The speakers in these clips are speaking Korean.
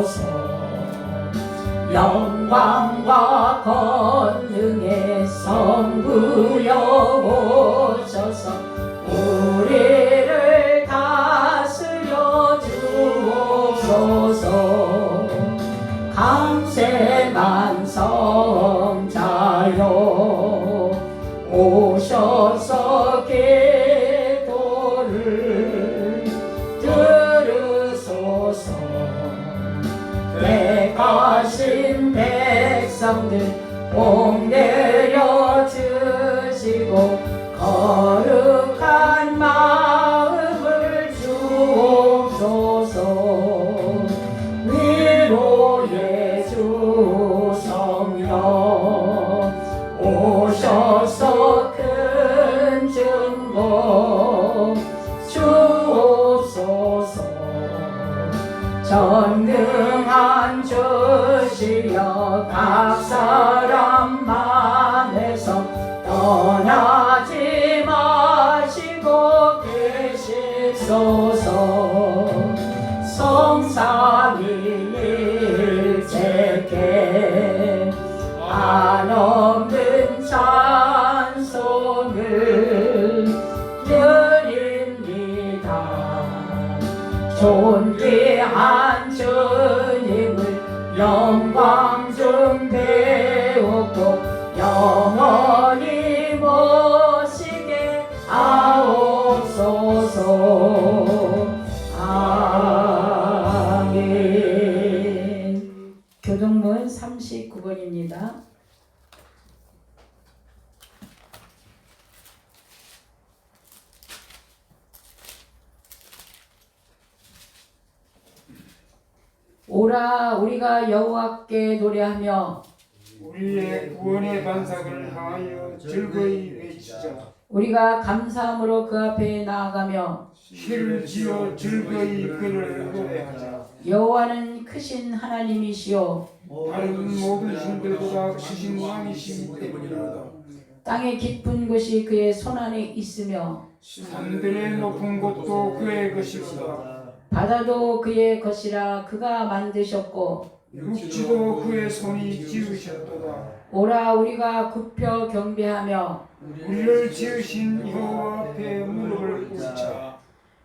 주소서. 영광과 권능의 성부여 오셔서 우리를 다스려 주옵소서. 감세만 성자여 오셔서 기도를 들으소서. 택하신 백성들 복 내려 주시고 거룩한 마음을 주옵소서. 위로의 주 성령 오셔서 큰 증거 주옵소서. 전능한 주시여 각 사람 만에서 떠나지 마시고 계시소서. 성삼위일체께 한없는 찬송을 드립니다. 존귀한 주님을 영광 중 배우고 영원히 모시게 하옵소서. 아멘. 교동문 39번입니다. 오라 우리가 여호와께 노래하며 우리의 구원의 반석을 향하여 즐거이 외치자. 우리가 감사함으로 그 앞에 나아가며 시를 지어 즐거이 그를 노래하자. 여호와는 크신 하나님이시오 다른 모든 신들보다 크신 왕이심 때문이로다. 땅의 깊은 곳이 그의 손안에 있으며 산들의 높은 곳도 그의 것이로다. 바다도 그의 것이라 그가 만드셨고 육지도 그의 손이 지으셨도다. 오라 우리가 굽혀 경배하며 우리를 지으신 여호와 앞에 무릎을 꿇자.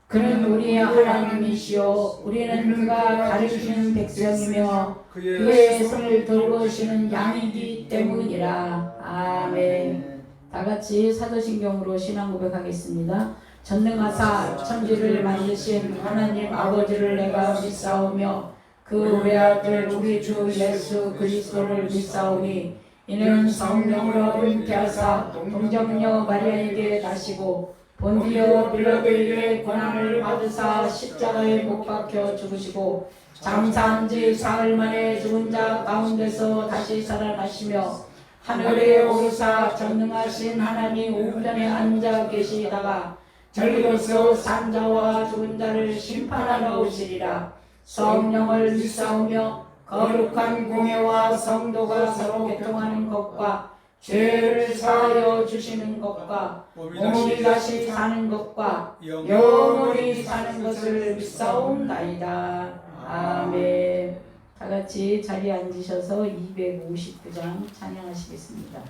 그는 우리의 하나님이시오 우리는 그가 가르치는 백성이며 그의 손을 돌보시는 양이기 때문이라. 아멘. 다같이 사도신경으로 신앙 고백하겠습니다. 전능하사 천지를 만드신 하나님 아버지를 내가 믿사오며 그 외아들 우리 주 예수 그리스도를 믿사오니 이는 성령으로 잉태하사 동정녀 마리아에게 나시고 본디오 빌라도에게 고난을 받으사 십자가에 못 박혀 죽으시고 장사한 지 사흘 만에 죽은 자 가운데서 다시 살아나시며 하늘에 오르사 전능하신 하나님 우편에 앉아 계시다가 저리로서 산자와 죽은 자를 심판하러 오시리라. 성령을 믿사오며 거룩한 공예와 성도가 서로 교통하는 것과 죄를 사하여 주시는 것과 몸이 다시 사는 것과 영원히 사는 것을 믿사옵나이다. 아멘. 다같이 자리에 앉으셔서 259장 찬양하시겠습니다.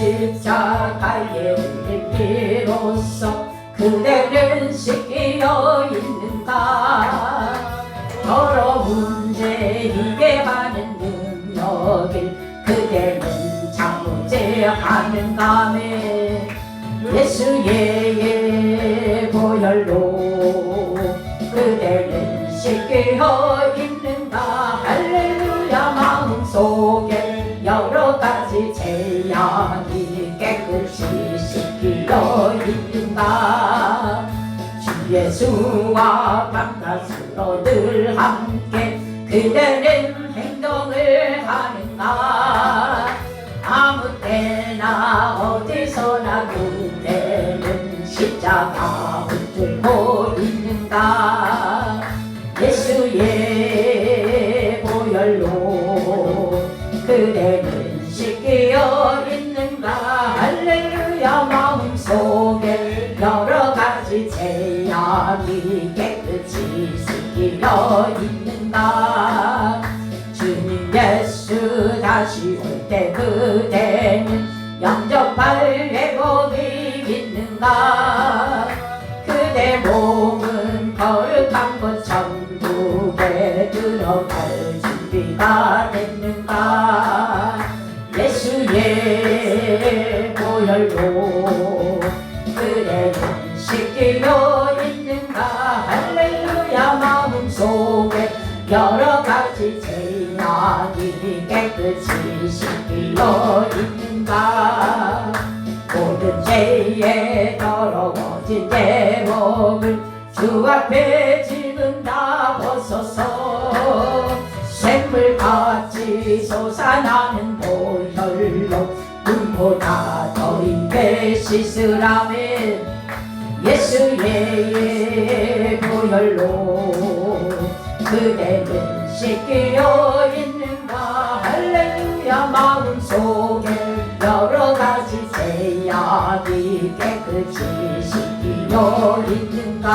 십자가의 피로써 그대는 씻기어 있는가. 더러운 죄 이게 하는 능력을 그대는 자무제하는 감에 예수의 보혈로 그대는 씻기어 있는가. 할렐루야. 마음속에 여러 가지 죄악이 깨끗이 씻기어 있는가. 주 예수와 밤낮으로 늘 함께 그대는 행동을 하는가. 아무 때나 어디서나 그대는 십자가 붙들고 있는가 예수의 보혈로 그대는 씻겨 있는가 할렐루야 마음속에 여러가지 죄악이 깨끗이 씻겨 있는가 주님 예수 다시 올 때 그대는 영접할 회복이 있는가 그대 몸은 거룩한 곳 천국에 들어갈 준비가 됐는가 예수의 보혈로 그대는 씻기려 있는가 할렐루야 마음속에 여러가지 죄악이 깨끗이 씻기려 있는가 모든 죄에 더러워진 내 몸을 주 앞에 지금 다 벗어서 샘물같이 솟아나는 보혈로 눈보다 더 입게 씻으라면 예수의 보혈로 그대는 씻기려 있는가 할렐루야 마음속에 여러가지 죄악이 깨끗이 씻기려 있는가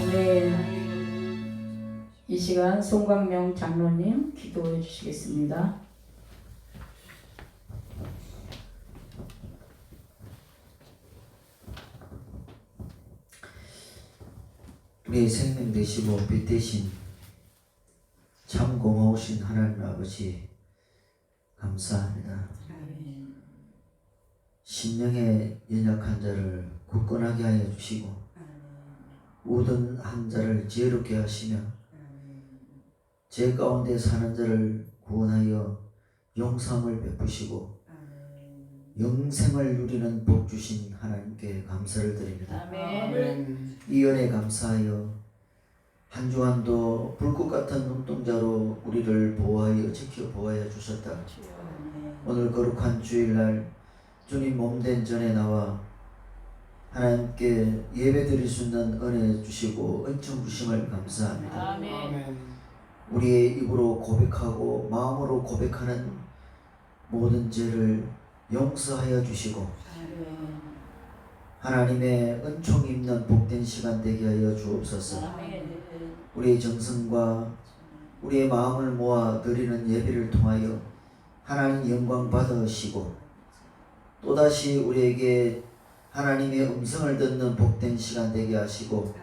아멘. 이 시간 송광명 장로님 기도해 주시겠습니다. 우리의 생명 되시고 빛 되신 참 고마우신 하나님 아버지 감사합니다. 심령의 연약한 자를 굳건하게 하여 주시고 모든 한 자를 지혜롭게 하시며 죄 가운데 사는 자를 구원하여 용서함을 베푸시고 영생을 누리는 복 주신 하나님께 감사를 드립니다. 아멘. 이 은혜 감사하여 한 주간도 불꽃 같은 눈동자로 우리를 보호하여 지켜 보호하여 주셨다. 오늘 거룩한 주일날 주님 몸된 전에 나와 하나님께 예배드릴 수 있는 은혜 주시고 은총 주심을 감사합니다. 아멘. 우리의 입으로 고백하고 마음으로 고백하는 모든 죄를 용서하여 주시고 하나님의 은총이 있는 복된 시간 되게 하여 주옵소서. 우리의 정성과 우리의 마음을 모아 드리는 예배를 통하여 하나님 영광 받으시고 또다시 우리에게 하나님의 음성을 듣는 복된 시간 되게 하시고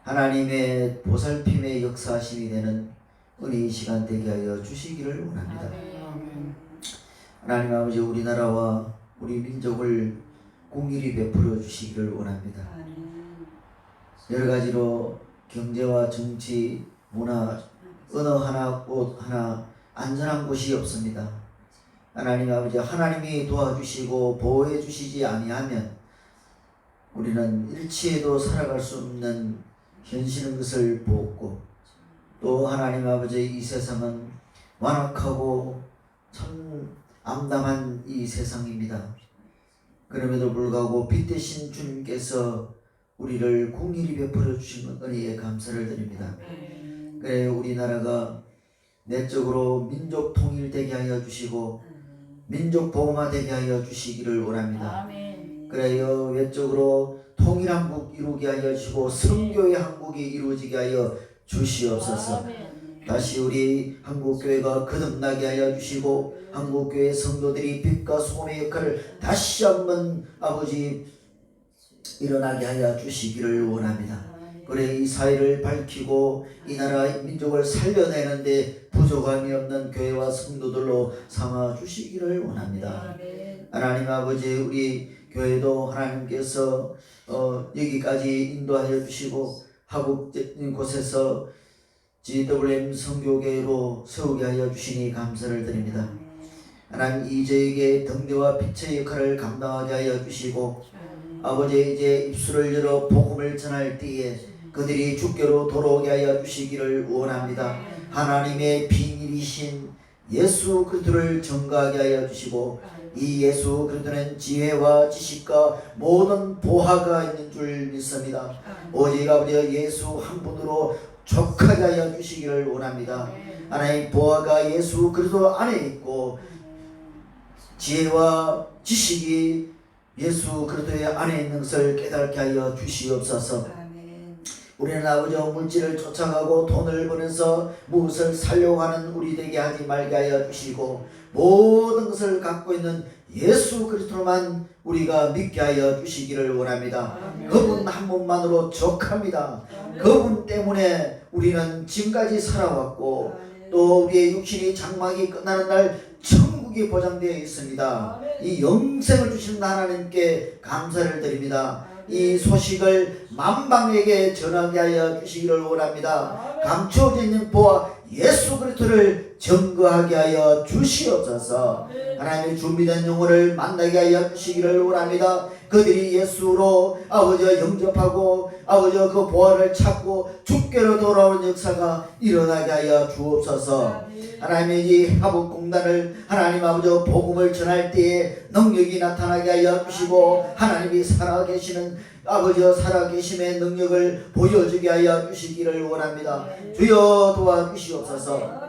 하나님의 보살핌의 역사하심이 되는 은혜의 시간 되게 하여 주시기를 원합니다. 아멘. 하나님 아버지 우리나라와 우리 민족을 공일히 베풀어 주시기를 원합니다. 여러 가지로 경제와 정치, 문화, 어느 하나, 옷 하나 안전한 곳이 없습니다. 하나님 아버지 하나님이 도와주시고 보호해 주시지 아니하면 우리는 일치에도 살아갈 수 없는 현실인 것을 보았고 또 하나님 아버지 이 세상은 완악하고 참 암담한 이 세상입니다. 그럼에도 불구하고 빛 되신 주님께서 우리를 공일히 베풀어 주신 은혜에 감사를 드립니다. 그래 우리나라가 내적으로 민족 통일되게 하여 주시고 민족 보호되게 하여 주시기를 원합니다. 그래요 외적으로 통일한국 이루게 하여 주시고 성교의 한국이 이루어지게 하여 주시옵소서. 다시 우리 한국교회가 거듭나게 하여 주시고 한국교회 성도들이 빛과 소금의 역할을 다시 한번 아버지 일어나게 하여 주시기를 원합니다. 그래 이 사회를 밝히고 이 나라 민족을 살려내는데 부족함이 없는 교회와 성도들로 삼아 주시기를 원합니다. 하나님 아버지 우리 교회도 하나님께서 여기까지 인도하여 주시고 하국 곳에서 GWM 성교계로 세우게 하여 주시니 감사를 드립니다. 하나님 이제에게 등대와 빛의 역할을 감당하게 하여 주시고 아버지 이제 입술을 열어 복음을 전할 때에 그들이 주께로 돌아오게 하여 주시기를 원합니다. 하나님의 비밀이신 예수 그리스도를 전가하게 하여 주시고 이 예수 그리스도는 지혜와 지식과 모든 보화가 있는 줄 믿습니다. 오직 아버지 예수 한 분으로 족하게 하여 주시기를 원합니다. 하나님 보화가 예수 그리스도 안에 있고 지혜와 지식이 예수 그리스도의 안에 있는 것을 깨닫게 하여 주시옵소서. 우리는 아버지 물질을 쫓아가고 돈을 버면서 무엇을 살려고 하는 우리 되게 하지 말게 하여 주시고 모든 것을 갖고 있는 예수 그리스도만 우리가 믿게 하여 주시기를 원합니다. 그분 한 분만으로 족합니다. 그분 때문에 우리는 지금까지 살아왔고 또 우리의 육신이 장막이 끝나는 날 천국이 보장되어 있습니다. 이 영생을 주신 하나님께 감사를 드립니다. 이 소식을 만방에게 전하게 하여 주시기를 원합니다. 감추어져 있는 보아 예수 그리스도를 증거하게 하여 주시옵소서. 하나님의 준비된 영혼을 만나게 하여 주시기를 원합니다. 그들이 예수로 아버지 영접하고 아버지 그 보화를 찾고 주께로 돌아오는 역사가 일어나게 하여 주옵소서. 하나님의 이 화복공단을 하나님 아버지 복음을 전할 때에 능력이 나타나게 하여 주시고 하나님이 살아계시는 아버지 살아계심의 능력을 보여주게 하여 주시기를 원합니다. 주여 도와주시옵소서.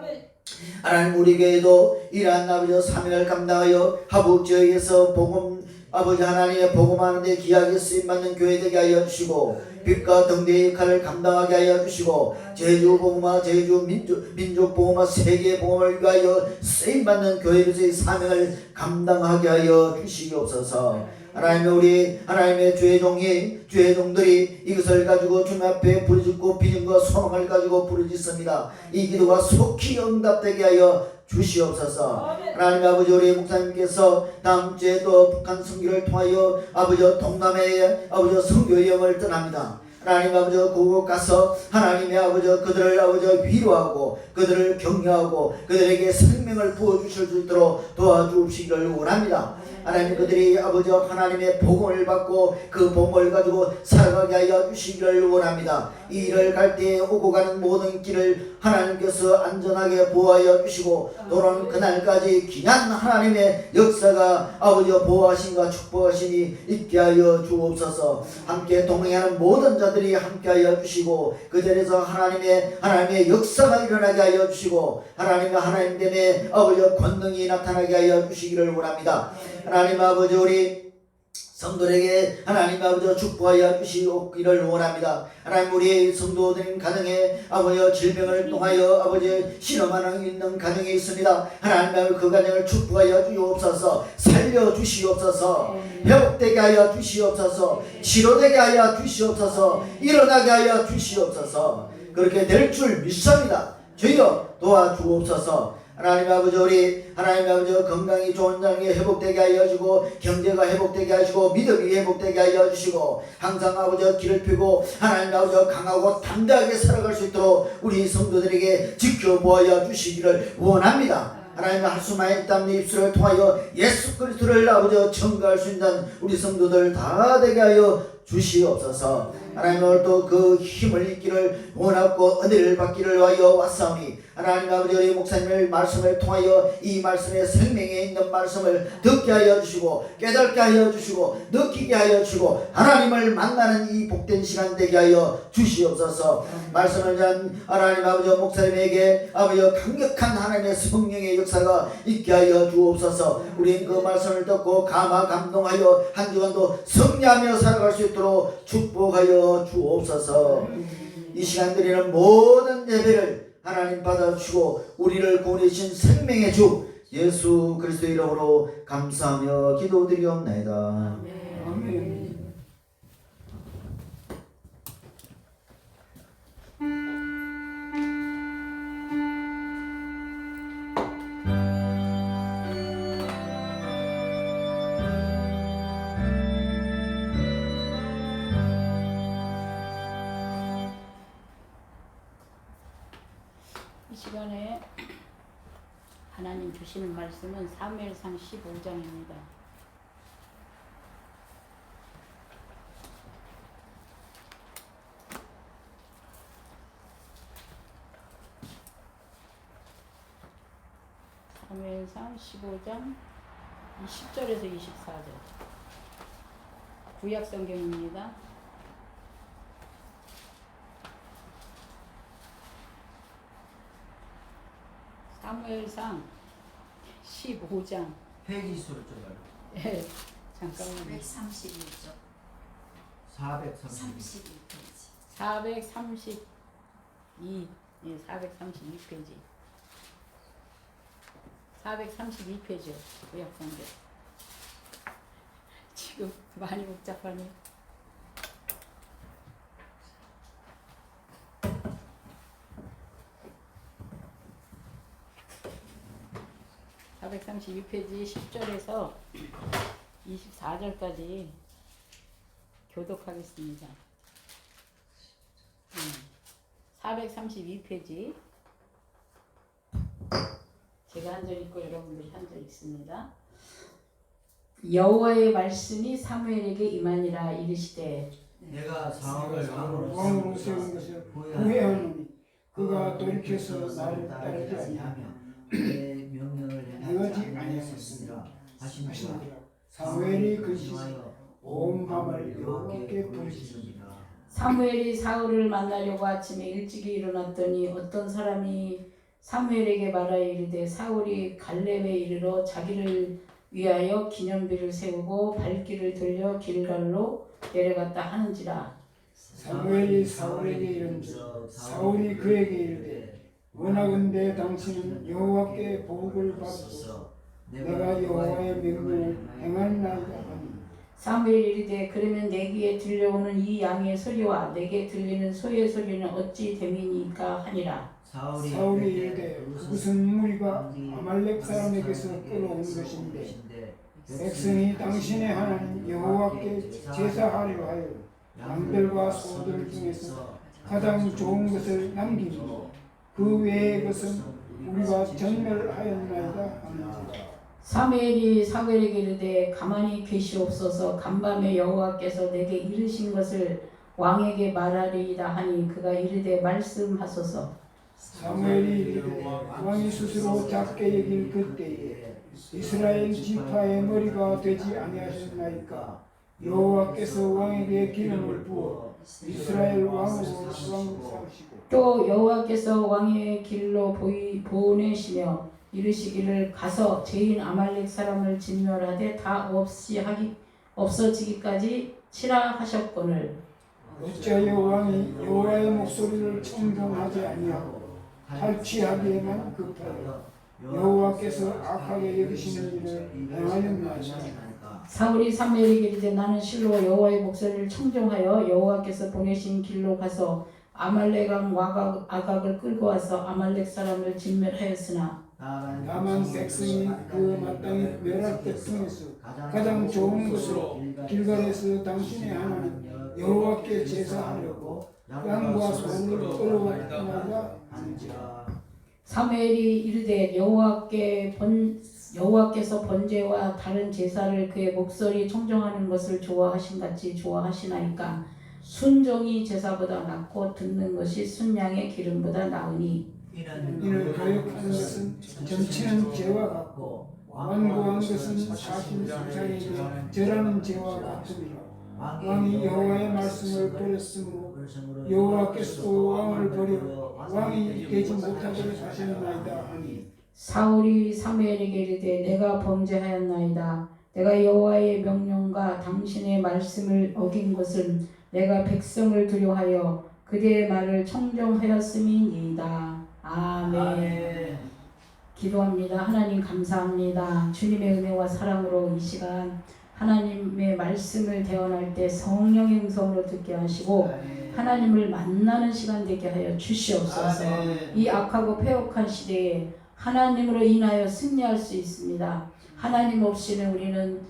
하나님 우리 교회도 이러한 아버지 사명을 감당하여 하북지역에서 복음 아버지 하나님의 복음하는 데 귀하게 쓰임받는 교회 되게 하여 주시고 빛과 등대의 역할을 감당하게 하여 주시고 제주 복음화 제주 민족 복음화 세계 복음을 위하여 쓰임받는 교회로서의 사명을 감당하게 하여 주시옵소서. 하나님 우리 하나님의 주의 종들이 이것을 가지고 주님 앞에 부르짖고 비전과 소망을 가지고 부르짖습니다. 이 기도가 속히 응답되게 하여 주시옵소서. 하나님 아버지 우리 목사님께서 다음 주에 또 북한 선교를 통하여 아버지 동남아의 아버지 선교 여행을 떠납니다. 하나님 아버지 그곳 가서 하나님의 아버지 그들을 아버지 위로하고 그들을 격려하고 그들에게 생명을 부어주실 수 있도록 도와주시기를 원합니다. 하나님 그들이 아버지 하나님의 복음을 받고 그 복음을 가지고 살아가게 하여 주시기를 원합니다. 이 일을 갈 때 오고 가는 모든 길을 하나님께서 안전하게 보호하여 주시고 돌아오는 그날까지 귀한 하나님의 역사가 아버지 보호하심과 축복하심이 있게 하여 주옵소서. 함께 동행하는 모든 자들이 함께 하여 주시고 그 자리에서 하나님의 역사가 일어나게 하여 주시고 하나님 때문에 아버지 권능이 나타나게 하여 주시기를 원합니다. 하나님 아버지 우리 성도들에게 하나님 아버지 축복하여 주시기를 원합니다. 하나님 우리 성도들 가정에 아버지 질병을 통하여 아버지 실험하는 있는 가정이 있습니다. 하나님 그 가정을 축복하여 주옵소서. 살려 주시옵소서. 회복되게 하여 주시옵소서. 치료되게 하여 주시옵소서. 일어나게 하여 주시옵소서. 그렇게 될 줄 믿습니다. 주여 도와주옵소서. 하나님 아버지 우리 하나님 아버지 건강이 좋은 자에게 회복되게 하여 주시고 경제가 회복되게 하시고 믿음이 회복되게 하여 주시고 항상 아버지 길을 펴고 하나님 아버지 강하고 담대하게 살아갈 수 있도록 우리 성도들에게 지켜보아 주시기를 원합니다. 하나님의 한숨의 땀 입술을 통하여 예수 그리스도를 아버지 증거할 수 있는 우리 성도들 다 되게 하여 주시옵소서. 하나님 오늘 또 그 힘을 잊기를 원하고 은혜를 받기를 위하여 왔사오니 하나님 아버지 우리 목사님의 말씀을 통하여 이 말씀의 생명에 있는 말씀을 듣게 하여 주시고 깨닫게 하여 주시고 느끼게 하여 주시고 하나님을 만나는 이 복된 시간 되게 하여 주시옵소서. 말씀을 전한 하나님 아버지 목사님에게 아버지 강력한 하나님의 성령의 역사가 있게 하여 주옵소서. 우린 그 말씀을 듣고 감동하여 한 주간도 승리하며 살아갈 수 있도록 축복하여 주옵소서. 이 시간 드리는 모든 예배를 하나님 받아주시고 우리를 구원해주신 생명의 주 예수 그리스도의 이름으로 감사하며 기도드리옵나이다. 아멘. 이 시간에 하나님 주시는 말씀은 사무엘상 15장입니다. 사무엘상 15장 10절에서 24절. 구약 성경입니다. 사무엘상 15장. 페이지 수를 좀 알려. 예, 잠깐만요. 131쪽 432. 32페이지 432, 예, 432페이지. 432페이지요. 구약성경. 지금 많이 복잡하네. (432페이지) 10절에서 24절까지 교독하겠습니다. 432페이지. 제가 한 절 읽고 여러분들이 한 절 읽습니다. 여호와의 말씀이 사무엘에게 임하니라 이르시되 내가 사울을 왕으로 세운 것을 후회하노니 그가 돌이켜서 나를 따르지 아니하며 내 명령을 행하지 행하지 아니하였습니다. 하시니라. 하시니라. 사무엘이 근심하여 근심하여 온 밤을 여호와께 부르시니라. 사무엘이 사울을 만나려고 아침에 일찍이 일어났더니 어떤 사람이 사무엘에게 말하여 이르되 사울이 갈렙에 이르러 자기를 위하여 기념비를 세우고 발길을 돌려 길갈로 내려갔다 하는지라. 사무엘이 사울에게 이른즉 사울이 그에게 이르되 원하건대 당신은 여호와께 복을 받소서 내가 여호와의 명령을 행하나이다 하니 사무엘이 이르되 그러면 내 귀에 들려오는 이 양의 소리와 내게 들리는 소의 소리는 어찌 됨이니까 하니라. 사울이 이르되 무슨 무리가 아말렉 사람에게서 끌어온 것인데 백성이 당신의 하나님 여호와께 제사하려 하여 양들과 소들 중에서 가장 좋은 것을 남기고 그 외의 것은 우리가 전멸하였나이다 하는지라. 사무엘이 사무엘에게 이르되 가만히 계시옵소서 간밤에 여호와께서 내게 이르신 것을 왕에게 말하리이다 하니 그가 이르되 말씀하소서. 사무엘이 이르되 왕이 스스로 작게 여길 그때에 이스라엘 지파의 머리가 되지 아니하셨나이까. 여호와께서 왕에게 기름을 부어 이스라엘 왕으로 삼으시고 또 여호와께서 왕의 길로 보내시며 이르시기를 가서 죄인 아말렉 사람을 진멸하되 다 없어지기까지 치라 하셨거늘 어찌하여 왕이 여호와의 목소리를 청종하지 아니하고 탈취하기에만 급하여 여호와께서 악하게 여기시는 일을 행하였나이까. 사울이 사무엘에게 이르되 나는 실로 여호와의 목소리를 청종하여 여호와께서 보내신 길로 가서 아말렉 왕 아각을 끌고 와서 아말렉 사람을 진멸하였으나 다만 백성이 그 마땅히 멸할 것 중에서 가장 좋은 것으로 길갈에서 당신의 하나님 여호와께 제사하려고 양과 소를 끌어왔나이다 하는지라. 사무엘이 이르되 여호와께서 번제와 다른 제사를 그의 목소리 청정하는 것을 좋아하신 같이 좋아하시나이까. 순종이 제사보다 낫고 듣는 것이 순양의 기름보다 나으니 이는 거역하는 것은 점치는 죄와 같고 완고한 것은 사실 수상에게 절하는 죄와 같으니라. 왕이 여호와의 말씀을 버렸으므로 여호와께서도 왕을 버려 왕이 되지 못하게 하셨나이다 하니 사울이 사무엘에게 이르되 내가 범죄하였나이다. 내가 여호와의 명령과 당신의 말씀을 어긴 것은 내가 백성을 두려워하여 그대의 말을 청정하였음이니이다. 아멘. 기도합니다. 하나님 감사합니다. 주님의 은혜와 사랑으로 이 시간 하나님의 말씀을 대언할 때 성령의 음성으로 듣게 하시고 하나님을 만나는 시간 되게 하여 주시옵소서. 이 악하고 패역한 시대에 하나님으로 인하여 승리할 수 있습니다. 하나님 없이는 우리는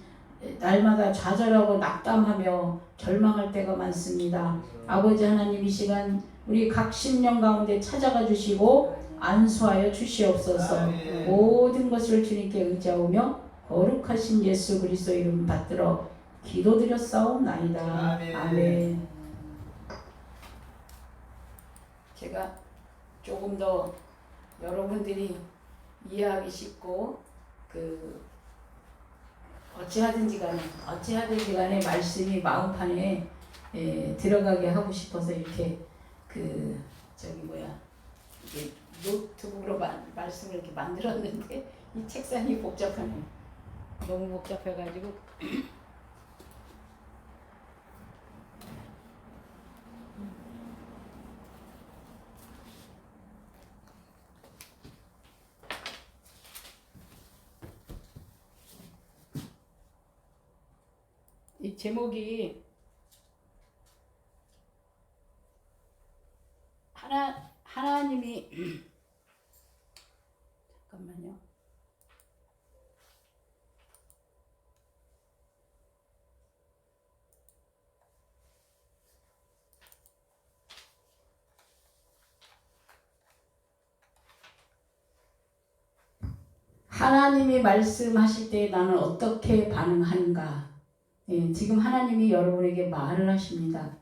날마다 좌절하고 낙담하며 절망할 때가 많습니다. 아버지 하나님 이 시간 우리 각 심령 가운데 찾아가 주시고 안수하여 주시옵소서. 모든 것을 주님께 의지하오며 거룩하신 예수 그리스도 이름 받들어 기도드렸사옵나이다. 아멘. 제가 조금 더 여러분들이 이해하기 쉽고 그 어찌하든지 간에 말씀이 마음판에 들어가게 하고 싶어서 이렇게 이게 노트북으로 말씀을 이렇게 만들었는데 이 책상이 복잡하네요. 너무 복잡해가지고 이 제목이 하나님이 잠깐만요. 하나님이 말씀하실 때 나는 어떻게 반응하는가? 지금 하나님이 여러분에게 말을 하십니다.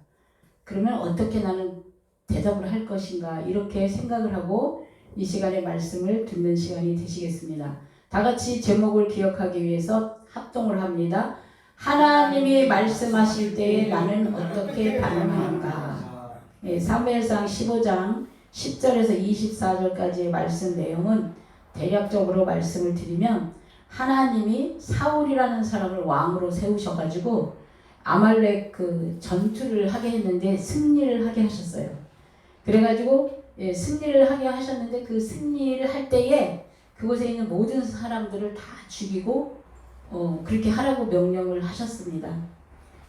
그러면 어떻게 나는 대답을 할 것인가? 이렇게 생각을 하고 이 시간에 말씀을 듣는 시간이 되시겠습니다. 다 같이 제목을 기억하기 위해서 합동을 합니다. 하나님이 말씀하실 때 나는 어떻게 반응하는가? 사무엘상 15장 10절에서 24절까지의 말씀 내용은 대략적으로 말씀을 드리면 하나님이 사울이라는 사람을 왕으로 세우셔가지고 아말렉 전투를 하게 했는데 승리를 하게 하셨어요. 그래가지고 승리를 하게 하셨는데 그 승리를 할 때에 그곳에 있는 모든 사람들을 다 죽이고 그렇게 하라고 명령을 하셨습니다.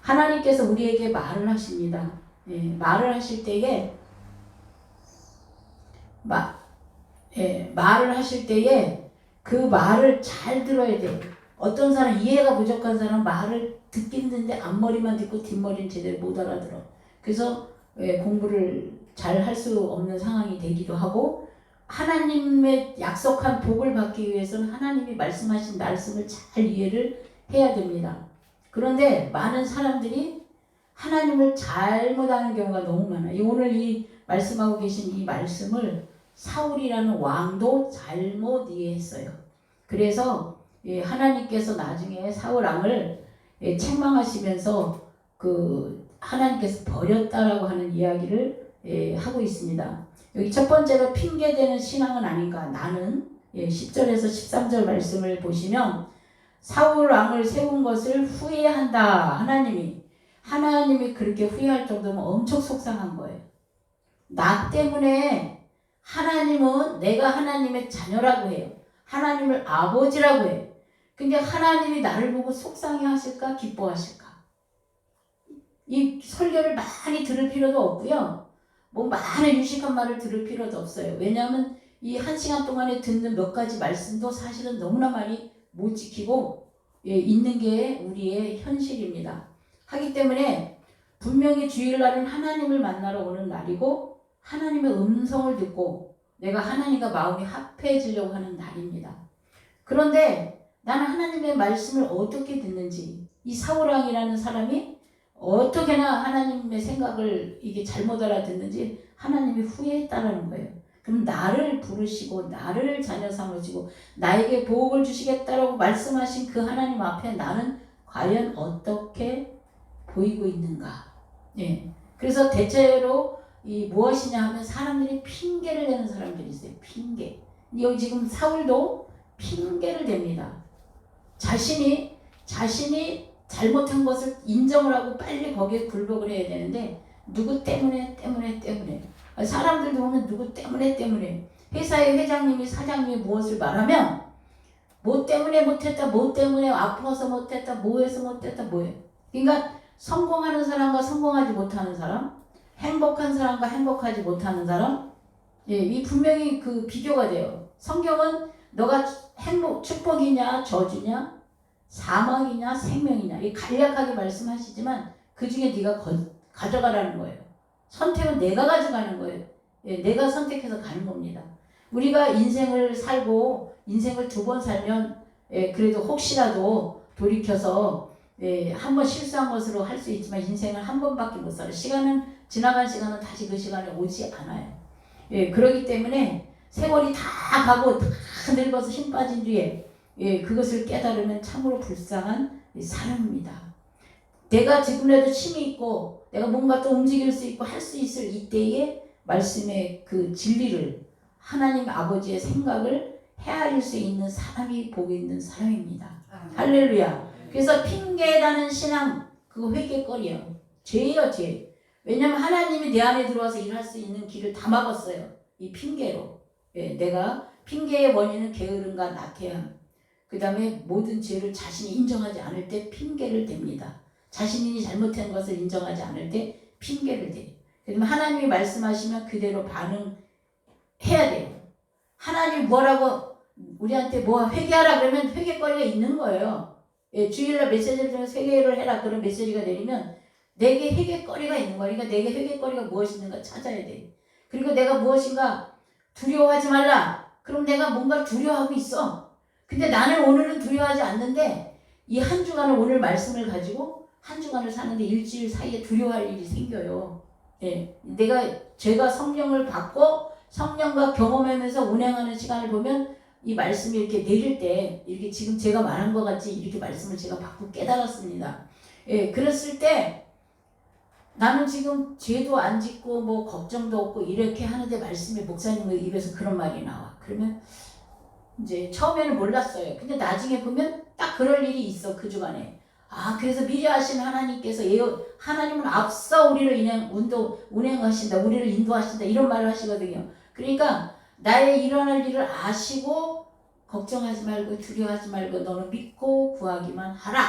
하나님께서 우리에게 말을 하십니다. 말을 하실 때에 말을 하실 때에 그 말을 잘 들어야 돼요. 어떤 사람 이해가 부족한 사람 말을 듣긴 듣는데 앞머리만 듣고 뒷머리는 제대로 못 알아들어. 그래서 공부를 잘 할 수 없는 상황이 되기도 하고 하나님의 약속한 복을 받기 위해서는 하나님이 말씀하신 말씀을 잘 이해를 해야 됩니다. 그런데 많은 사람들이 하나님을 잘못하는 경우가 너무 많아요. 오늘 이 말씀하고 계신 이 말씀을 사울이라는 왕도 잘못 이해했어요. 그래서 하나님께서 나중에 사울 왕을 책망하시면서 하나님께서 버렸다라고 하는 이야기를 하고 있습니다. 여기 첫 번째로 핑계대는 신앙은 아닌가. 나는 10절에서 13절 말씀을 보시면 사울 왕을 세운 것을 후회한다. 하나님이 그렇게 후회할 정도면 엄청 속상한 거예요. 나 때문에 하나님은 내가 하나님의 자녀라고 해요. 하나님을 아버지라고 해요. 근데 하나님이 나를 보고 속상해 하실까 기뻐하실까? 이 설교를 많이 들을 필요도 없고요. 많은 유식한 말을 들을 필요도 없어요. 왜냐하면 이 1시간 동안에 듣는 몇 가지 말씀도 사실은 너무나 많이 못 지키고 있는 게 우리의 현실입니다. 하기 때문에 분명히 주일날은 하나님을 만나러 오는 날이고 하나님의 음성을 듣고 내가 하나님과 마음이 합해지려고 하는 날입니다. 그런데 나는 하나님의 말씀을 어떻게 듣는지 이 사울왕이라는 사람이 어떻게나 하나님의 생각을 이게 잘못 알아듣는지 하나님이 후회했다는 거예요. 그럼 나를 부르시고 나를 자녀 삼으시고 나에게 복을 주시겠다라고 말씀하신 그 하나님 앞에 나는 과연 어떻게 보이고 있는가? 그래서 대체로 무엇이냐 하면 사람들이 핑계를 대는 사람들이 있어요. 핑계. 여기 지금 사울도 핑계를 댑니다. 자신이 잘못한 것을 인정을 하고 빨리 거기에 굴복을 해야 되는데 누구 때문에 사람들도 보면 누구 때문에 회사의 회장님이 사장님이 무엇을 말하면 뭐 때문에 못했다, 뭐 때문에 아파서 못했다, 뭐해서 못했다, 뭐해. 그러니까 성공하는 사람과 성공하지 못하는 사람, 행복한 사람과 행복하지 못하는 사람, 이 분명히 비교가 돼요. 성경은 너가 축복이냐 저주냐 사망이냐 생명이냐 이 간략하게 말씀하시지만 그 중에 네가 가져가라는 거예요. 선택은 내가 가져가는 거예요. 내가 선택해서 가는 겁니다. 우리가 인생을 살고 인생을 2번 살면 그래도 혹시라도 돌이켜서 한 번 실수한 것으로 할 수 있지만 인생은 한 번밖에 못 살아요. 지나간 시간은 다시 그 시간에 오지 않아요. 그렇기 때문에 세월이 다 가고 다 늙어서 힘 빠진 뒤에 그것을 깨달으면 참으로 불쌍한 이 사랑입니다. 내가 지금이라도 힘이 있고 내가 뭔가 또 움직일 수 있고 할 수 있을 이때에 말씀의 그 진리를 하나님 아버지의 생각을 헤아릴 수 있는 사람이 복이 있는 사람입니다. 할렐루야. 그래서 핑계다는 신앙 그거 회개거리예요. 죄예요, 죄. 왜냐면 하나님이 내 안에 들어와서 일할 수 있는 길을 다 막았어요. 이 핑계로. 예, 내가 핑계의 원인은 게으름과 나태함. 그 다음에 모든 죄를 자신이 인정하지 않을 때 핑계를 댑니다. 자신이 잘못한 것을 인정하지 않을 때 핑계를 대. 그러면 하나님이 말씀하시면 그대로 반응해야 돼요. 하나님이 뭐라고 우리한테 뭐 회개하라 그러면 회개거리가 있는 거예요. 예, 주일날 메시지를 통해서 회개를 해라 그런 메시지가 내리면 내게 회개거리가 있는 거야. 그러니까 내게 회개거리가 무엇이 있는가 찾아야 돼. 그리고 내가 무엇인가 두려워하지 말라. 그럼 내가 뭔가 두려워하고 있어. 근데 나는 오늘은 두려워하지 않는데 이 한 주간을 오늘 말씀을 가지고 한 주간을 사는데 일주일 사이에 두려워할 일이 생겨요. 예, 제가 성령을 받고 성령과 경험하면서 운행하는 시간을 보면 이 말씀이 이렇게 내릴 때 이렇게 지금 제가 말한 것 같이 이렇게 말씀을 제가 받고 깨달았습니다. 예, 그랬을 때 나는 지금 죄도 안 짓고 뭐 걱정도 없고 이렇게 하는데 말씀에 목사님 입에서 그런 말이 나와. 그러면 이제 처음에는 몰랐어요. 근데 나중에 보면 딱 그럴 일이 있어 그 주간에. 아 그래서 미리 하신 하나님께서 하나님은 앞서 우리를 운행하신다. 우리를 인도하신다. 이런 말을 하시거든요. 그러니까 나의 일어날 일을 아시고 걱정하지 말고 두려워하지 말고 너는 믿고 구하기만 하라.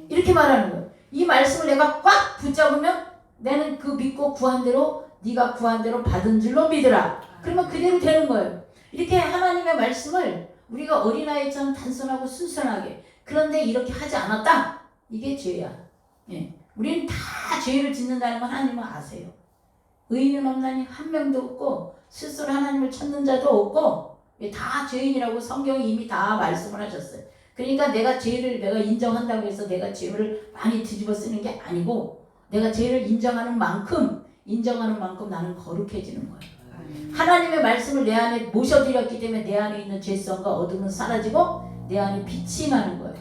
이렇게 말하는 거예요. 이 말씀을 내가 꽉 붙잡으면 나는 그 믿고 구한 대로 네가 구한 대로 받은 줄로 믿으라. 그러면 그대로 되는 거예요. 이렇게 하나님의 말씀을 우리가 어린아이처럼 단순하고 순수하게 그런데 이렇게 하지 않았다. 이게 죄야. 예. 우리는 다 죄를 짓는다는 건 하나님은 아세요. 의인은 없나니 한 명도 없고 스스로 하나님을 찾는 자도 없고 다 죄인이라고 성경이 이미 다 말씀을 하셨어요. 그러니까 내가 죄를 내가 인정한다고 해서 내가 죄를 많이 뒤집어 쓰는 게 아니고 내가 죄를 인정하는 만큼 나는 거룩해지는 거예요. 하나님의 말씀을 내 안에 모셔드렸기 때문에 내 안에 있는 죄성과 어둠은 사라지고 내 안에 빛이 임하는 거예요.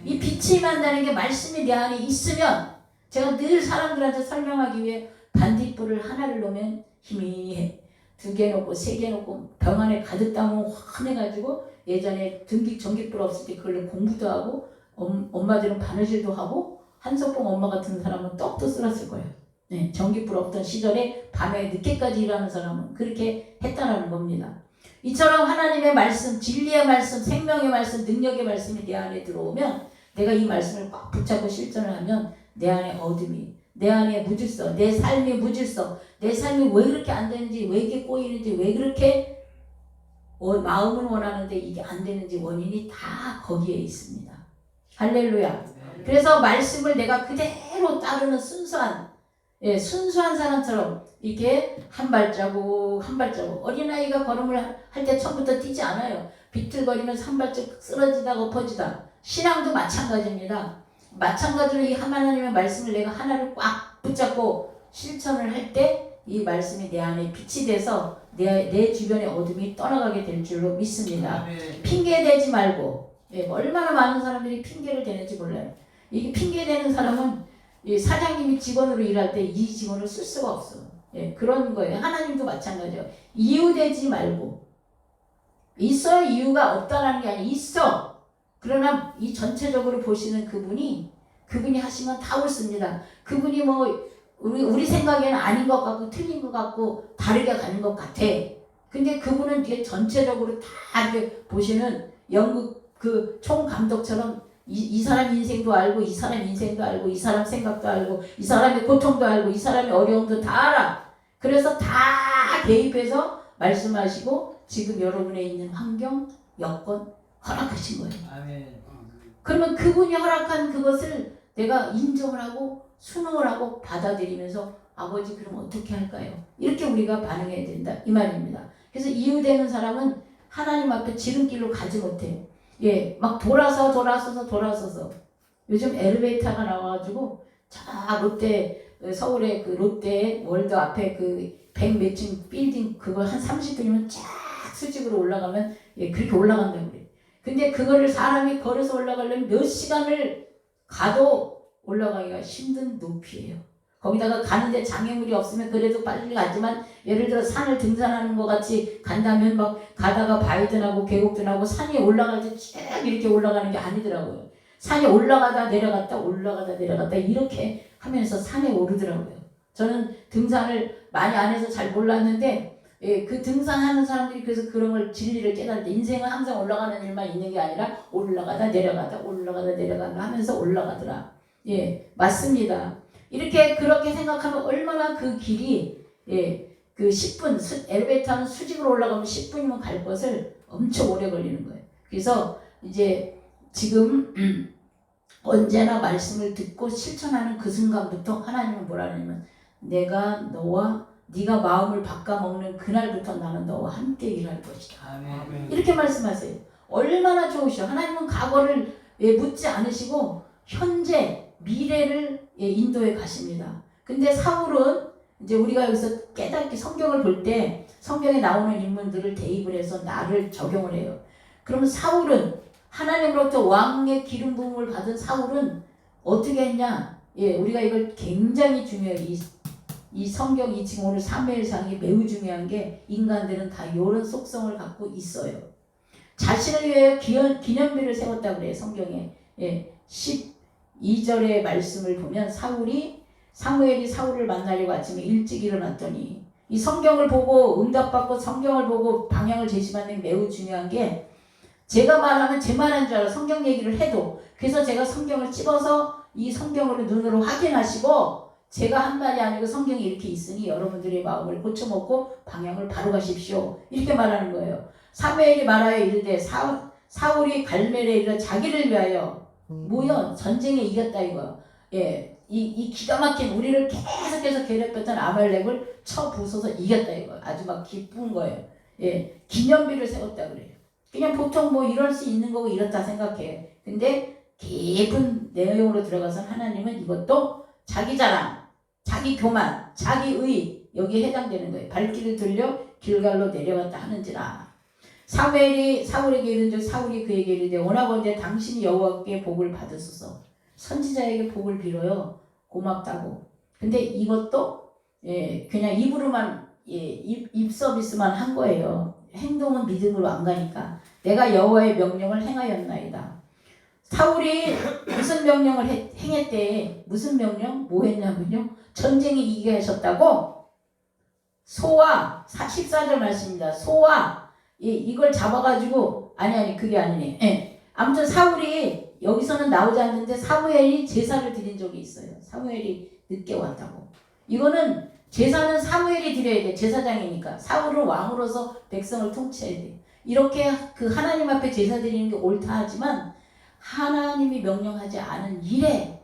이 빛이 임한다는 게 말씀이 내 안에 있으면 제가 늘 사람들한테 설명하기 위해 반딧불을 하나를 놓으면 희미해. 2개 놓고 3개 놓고 병 안에 가득 담으면 환해가지고 예전에 전기불 없을 때 그걸로 공부도 하고 엄마들은 바느질도 하고 한석봉 엄마 같은 사람은 떡도 쓸었을 거예요. 네, 전기불 없던 시절에 밤에 늦게까지 일하는 사람은 그렇게 했다라는 겁니다. 이처럼 하나님의 말씀, 진리의 말씀, 생명의 말씀, 능력의 말씀이 내 안에 들어오면 내가 이 말씀을 꽉 붙잡고 실천을 하면 내 안에 어둠이, 내 안에 무질서, 내 삶의 무질서, 내 삶이 왜 그렇게 안 되는지, 왜 이렇게 꼬이는지, 왜 그렇게 마음은 원하는데 이게 안 되는지 원인이 다 거기에 있습니다. 할렐루야. 그래서 말씀을 내가 그대로 따르는 순수한 사람처럼 이렇게 한 발자국 어린아이가 걸음을 할 때 처음부터 뛰지 않아요. 비틀거리면서 한 발자국 쓰러지다 엎어지다. 신앙도 마찬가지입니다. 마찬가지로 이 하나님의 말씀을 내가 하나를 꽉 붙잡고 실천을 할 때 이 말씀이 내 안에 빛이 돼서 내 주변의 어둠이 떠나가게 될 줄로 믿습니다. 핑계대지 말고 얼마나 많은 사람들이 핑계를 대는지 몰라요. 이게 핑계대는 사람은 사장님이 직원으로 일할 때 이 직원을 쓸 수가 없어. 그런 거예요. 하나님도 마찬가지예요. 이유되지 말고. 있어요. 이유가 없다라는 게 아니라 있어. 그러나 이 전체적으로 보시는 그분이 하시면 다 옳습니다. 그분이 뭐 우리 생각에는 아닌 것 같고 틀린 것 같고 다르게 가는 것 같아. 근데 그분은 뒤에 전체적으로 다 이렇게 보시는 연극 그 총감독처럼 이 사람 인생도 알고 이 사람 인생도 알고 이 사람 생각도 알고 이 사람의 고통도 알고 이 사람의 어려움도 다 알아. 그래서 다 개입해서 말씀하시고 지금 여러분에 있는 환경, 여건 허락하신 거예요. 아멘. 그러면 그분이 허락한 그것을 내가 인정을 하고 순응을 하고 받아들이면서 아버지 그럼 어떻게 할까요? 이렇게 우리가 반응해야 된다 이 말입니다. 그래서 이유되는 사람은 하나님 앞에 지름길로 가지 못해요. 막 돌아서서 요즘 엘리베이터가 나와가지고 자 롯데 서울의 그 롯데 월드 앞에 그 100 몇 층 빌딩 그걸 한 30분이면 쫙 수직으로 올라가면 그렇게 올라간다고 그래. 근데 그거를 사람이 걸어서 올라가려면 몇 시간을 가도 올라가기가 힘든 높이에요. 거기다가 가는데 장애물이 없으면 그래도 빨리 가지만 예를 들어 산을 등산하는 것 같이 간다면 막 가다가 바위든하고 계곡든하고 산이 올라갈 때 쭉 이렇게 올라가는 게 아니더라고요. 산이 올라가다 내려갔다 올라가다 내려갔다 이렇게 하면서 산에 오르더라고요. 저는 등산을 많이 안 해서 잘 몰랐는데 그 등산하는 사람들이 그래서 그런 걸 진리를 깨달을 때 인생은 항상 올라가는 일만 있는 게 아니라 올라가다 내려가다 올라가다 내려가다 하면서 올라가더라. 맞습니다. 이렇게 그렇게 생각하면 얼마나 그 길이 그 10분 엘리베이터는 수직으로 올라가면 10분이면 갈 것을 엄청 오래 걸리는 거예요. 그래서 이제 지금 언제나 말씀을 듣고 실천하는 그 순간부터 하나님은 뭐라 하냐면 내가 너와 네가 마음을 바꿔먹는 그날부터 나는 너와 함께 일할 것이다. 아멘. 이렇게 말씀하세요. 얼마나 좋으셔. 하나님은 과거를 묻지 않으시고 현재 미래를 인도해 가십니다. 근데 사울은 이제 우리가 여기서 깨닫게 성경을 볼 때 성경에 나오는 인물들을 대입을 해서 나를 적용을 해요. 그러면 사울은 하나님으로부터 왕의 기름 부음을 받은 사울은 어떻게 했냐? 우리가 이걸 굉장히 중요해요. 이 성경이 지금 오늘 사무엘상이 매우 중요한 게 인간들은 다 이런 속성을 갖고 있어요. 자신을 위해 기념비를 세웠다고 그래요. 성경에 12절의 말씀을 보면 사무엘이 사울을 만나려고 아침에 일찍 일어났더니 이 성경을 보고 응답받고 성경을 보고 방향을 제시받는 게 매우 중요한 게 제가 말하면 제 말한 줄 알아. 성경 얘기를 해도. 그래서 제가 성경을 찝어서 이 성경을 눈으로 확인하시고 제가 한 말이 아니고 성경이 이렇게 있으니 여러분들의 마음을 고쳐먹고 방향을 바로 가십시오. 이렇게 말하는 거예요. 사무엘이 말하여 이르되 사울이 갈멜에 이르러 자기를 위하여 뭐야? 전쟁에 이겼다 이거. 이 기가 막힌 우리를 계속해서 괴롭혔던 아말렉을 쳐 부숴서 이겼다 이거. 아주 막 기쁜 거예요. 기념비를 세웠다 그래요. 그냥 보통 뭐 이럴 수 있는 거고 이렇다 생각해. 근데 깊은 내용으로 들어가서 하나님은 이것도 자기 자랑, 자기 교만, 자기 의 여기에 해당되는 거예요. 발길을 들려 길갈로 내려갔다 하는지라. 사울에게 이른즉 사울이 그에게 이르되 원하건대 당신이 여호와께 복을 받으소서. 선지자에게 복을 빌어요. 고맙다고. 근데 이것도 그냥 입으로만 입 서비스만 한 거예요. 행동은 믿음으로 안 가니까. 내가 여호와의 명령을 행하였나이다. 사울이 무슨 명령을 행했대? 무슨 명령? 뭐 했냐면요. 전쟁에 이기게 하셨다고 소와 14절 말씀입니다. 소와 이걸 잡아가지고 아니 그게 아니네. 아무튼 사울이 여기서는 나오지 않는데 사무엘이 제사를 드린 적이 있어요. 사무엘이 늦게 왔다고. 이거는 제사는 사무엘이 드려야 돼. 제사장이니까. 사울은 왕으로서 백성을 통치해야 돼. 이렇게 그 하나님 앞에 제사 드리는 게 옳다 하지만 하나님이 명령하지 않은 일에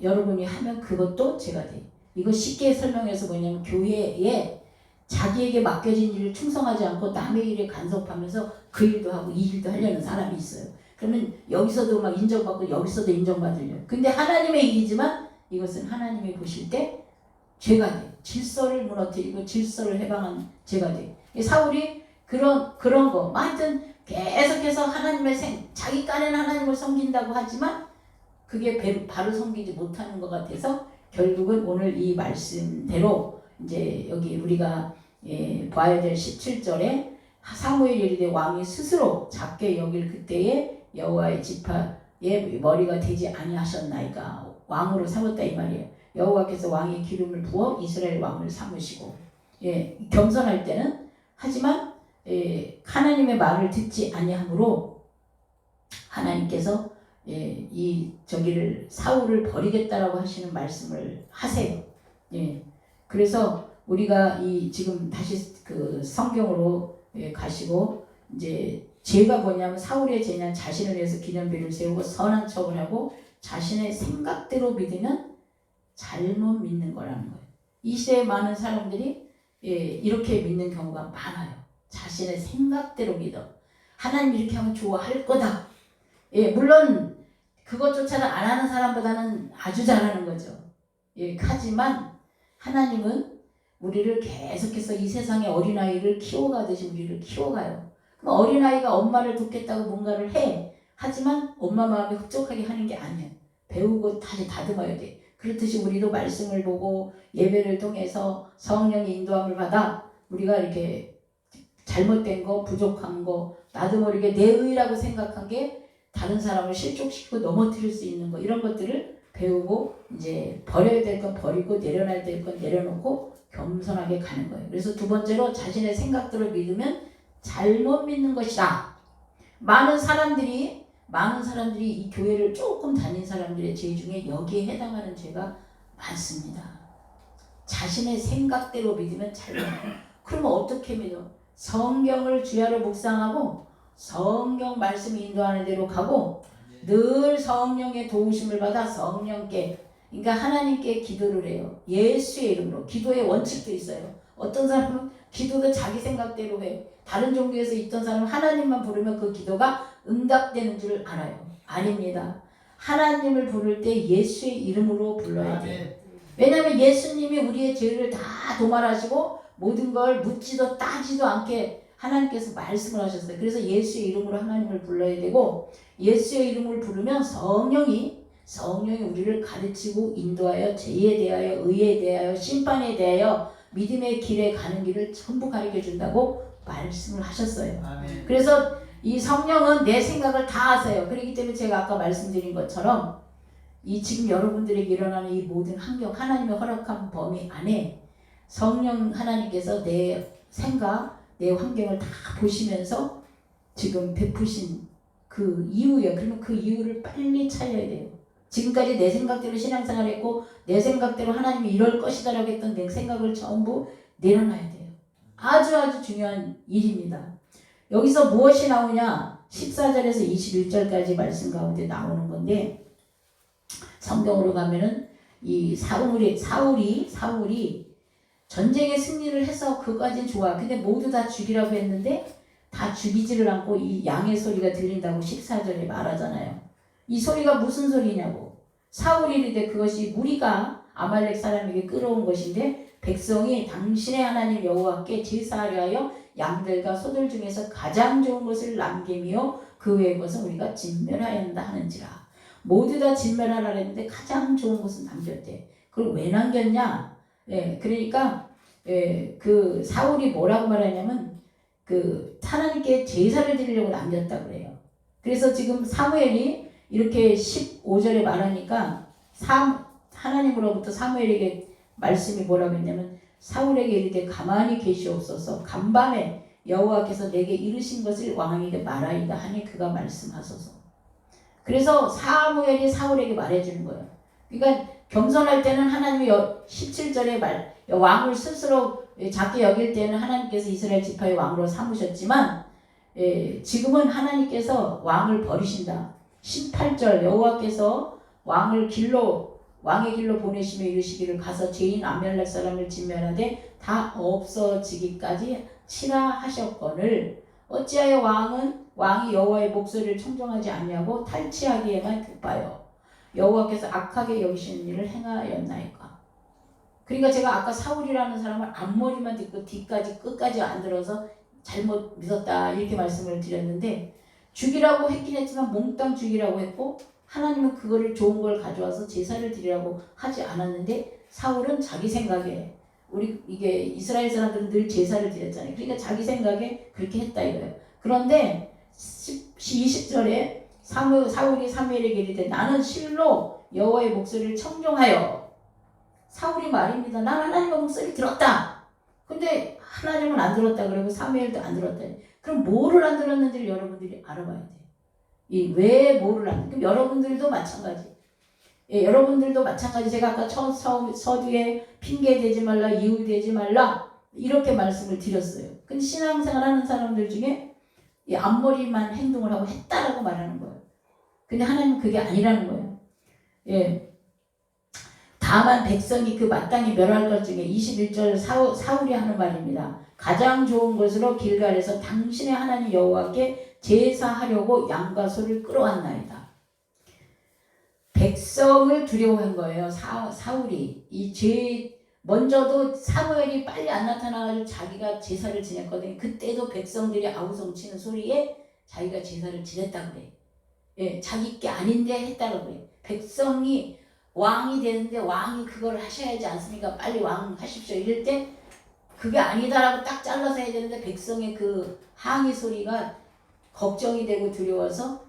여러분이 하면 그것도 죄가 돼. 이거 쉽게 설명해서 뭐냐면 교회에 자기에게 맡겨진 일을 충성하지 않고 남의 일에 간섭하면서 그 일도 하고 이 일도 하려는 사람이 있어요. 그러면 여기서도 막 인정받고 여기서도 인정받으려. 근데 하나님의 일이지만 이것은 하나님이 보실 때 죄가 돼. 질서를 무너뜨리고 질서를 해방한 죄가 돼. 사울이 그런 거. 하여튼 계속해서 자기 깐에는 하나님을 섬긴다고 하지만 그게 바로 섬기지 못하는 것 같아서 결국은 오늘 이 말씀대로 이제 여기 우리가 봐야 될 17절에 사무엘이 이르되 왕이 스스로 작게 여길 그때에 여호와의 지파의 머리가 되지 아니하셨나이까. 왕으로 삼았다 이 말이에요. 여호와께서 왕의 기름을 부어 이스라엘 왕을 삼으시고 겸손할 때는 하지만 하나님의 말을 듣지 아니하므로 하나님께서 저기를 사울을 버리겠다라고 하시는 말씀을 하세요. 그래서 우리가 지금 다시 그 성경으로 가시고 이제 죄가 뭐냐면 사울의 죄는 자신을 위해서 기념비를 세우고 선한 척을 하고 자신의 생각대로 믿으면 잘못 믿는 거라는 거예요. 이 시대에 많은 사람들이 이렇게 믿는 경우가 많아요. 자신의 생각대로 믿어. 하나님 이렇게 하면 좋아할 거다. 물론 그것조차는 안 하는 사람보다는 아주 잘하는 거죠. 하지만 하나님은 우리를 계속해서 이 세상의 어린아이를 키워가듯이 우리를 키워가요. 그럼 어린아이가 엄마를 돕겠다고 뭔가를 해. 하지만 엄마 마음에 흡족하게 하는 게 아니에요. 배우고 다시 다듬어야 돼. 그렇듯이 우리도 말씀을 보고 예배를 통해서 성령의 인도함을 받아 우리가 이렇게 잘못된 거, 부족한 거, 나도 모르게 내 의라고 생각한 게 다른 사람을 실족시키고 넘어뜨릴 수 있는 거, 이런 것들을 배우고 이제 버려야 될 건 버리고 내려놔야 될 건 내려놓고 겸손하게 가는 거예요. 그래서 두 번째로 자신의 생각대로 믿으면 잘못 믿는 것이다. 많은 사람들이 이 교회를 조금 다닌 사람들의 죄 중에 여기에 해당하는 죄가 많습니다. 자신의 생각대로 믿으면 잘못. 그러면 어떻게 믿어? 성경을 주야로 묵상하고 성경 말씀이 인도하는 대로 가고 늘 성령의 도우심을 받아 성령께, 그러니까 하나님께 기도를 해요. 예수의 이름으로. 기도의 원칙도 있어요. 어떤 사람은 기도도 자기 생각대로 해. 다른 종교에서 있던 사람은 하나님만 부르면 그 기도가 응답되는 줄 알아요. 아닙니다. 하나님을 부를 때 예수의 이름으로 불러야 돼요. 왜냐하면 예수님이 우리의 죄를 다 도말하시고 모든 걸 묻지도 따지도 않게 하나님께서 말씀을 하셨어요. 그래서 예수의 이름으로 하나님을 불러야 되고, 예수의 이름을 부르면 성령이 우리를 가르치고 인도하여 죄에 대하여 의에 대하여 심판에 대하여 믿음의 길에 가는 길을 전부 가르쳐 준다고 말씀을 하셨어요. 아멘. 그래서 이 성령은 내 생각을 다 아세요. 그렇기 때문에 제가 아까 말씀드린 것처럼 이 지금 여러분들에게 일어나는 이 모든 환경, 하나님의 허락한 범위 안에 성령 하나님께서 내 생각, 내 환경을 다 보시면서 지금 베푸신 그 이유예요. 그러면 그 이유를 빨리 찾아야 돼요. 지금까지 내 생각대로 신앙생활 했고 내 생각대로 하나님이 이럴 것이다 라고 했던 내 생각을 전부 내려놔야 돼요. 아주 중요한 일입니다. 여기서 무엇이 나오냐? 14절에서 21절까지 말씀 가운데 나오는 건데, 성경으로 가면은 이 사울이 전쟁에 승리를 해서 그까진 좋아. 근데 모두 다 죽이라고 했는데 다 죽이지를 않고 이 양의 소리가 들린다고 14절에 말하잖아요. 이 소리가 무슨 소리냐고. 사울이 이르되 그것이 무리가 아말렉 사람에게 끌어온 것인데 백성이 당신의 하나님 여호와께 제사하려 하여 양들과 소들 중에서 가장 좋은 것을 남기며 그 외의 것은 우리가 진멸하였다 하는지라. 모두 다 진멸하라 했는데 가장 좋은 것은 남겼대. 그걸 왜 남겼냐? 그러니까 그 사울이 뭐라고 말하냐면 그 하나님께 제사를 드리려고 남겼다 그래요. 그래서 지금 사무엘이 이렇게 15절에 말하니까 하나님으로부터 사무엘에게 말씀이 뭐라고 했냐면, 사울에게 이르되 가만히 계시옵소서. 간밤에 여호와께서 내게 이르신 것을 왕에게 말하이다 하니 그가 말씀하소서. 그래서 사무엘이 사울에게 말해주는 거예요. 그러니까 겸손할 때는 하나님이 17절에 왕을 스스로 작게 여길 때는 하나님께서 이스라엘 지파의 왕으로 삼으셨지만 지금은 하나님께서 왕을 버리신다. 18절 여호와께서 왕의 길로 보내시며 이르시기를 가서 죄인 아멜렉 사람을 진멸하되 다 없어지기까지 치라 하셨거늘 어찌하여 왕이 여호와의 목소리를 청종하지 않냐고 탈취하기에만 급하여 여호와께서 악하게 여기시는 일을 행하였나이까. 그러니까 제가 아까 사울이라는 사람을 앞머리만 듣고 뒤까지 끝까지 안 들어서 잘못 믿었다 이렇게 말씀을 드렸는데, 죽이라고 했긴 했지만 몽땅 죽이라고 했고 하나님은 그거를 좋은 걸 가져와서 제사를 드리라고 하지 않았는데, 사울은 자기 생각에, 이게 이스라엘 사람들은 늘 제사를 드렸잖아요. 그러니까 자기 생각에 그렇게 했다 이거예요. 그런데 20절에 사울이 사무엘에게 이르되 나는 실로 여호와의 목소리를 청종하여, 사울이 말입니다. 나는 하나님의 목소리 들었다. 근데 하나님은 안 들었다 그러고 사무엘도 안 들었다. 그럼 뭐를 안 들었는지를 여러분들이 알아봐야 돼요. 왜 뭐를 안 들었는지. 여러분들도 마찬가지. 여러분들도 마찬가지. 제가 아까 서두에 핑계 대지 말라, 이유 대지 말라 이렇게 말씀을 드렸어요. 근데 신앙생활 하는 사람들 중에 이 앞머리만 행동을 하고 했다라고 말하는 거예요. 근데 하나님은 그게 아니라는 거예요. 다만 백성이 그 마땅히 멸할 것 중에 21절 사울이 하는 말입니다. 가장 좋은 것으로 길갈에서 당신의 하나님 여호와께 제사하려고 양과 소를 끌어왔나이다. 백성을 두려워한 거예요. 사울이 이 죄 먼저도 사무엘이 빨리 안 나타나가지고 자기가 제사를 지냈거든요. 그때도 백성들이 아우성치는 소리에 자기가 제사를 지냈다고 그래. 자기 게 아닌데 했다고 그래. 백성이 왕이 되는데 왕이 그걸 하셔야 하지 않습니까? 빨리 왕 하십시오. 이럴 때 그게 아니다라고 딱 잘라서 해야 되는데 백성의 그 항의 소리가 걱정이 되고 두려워서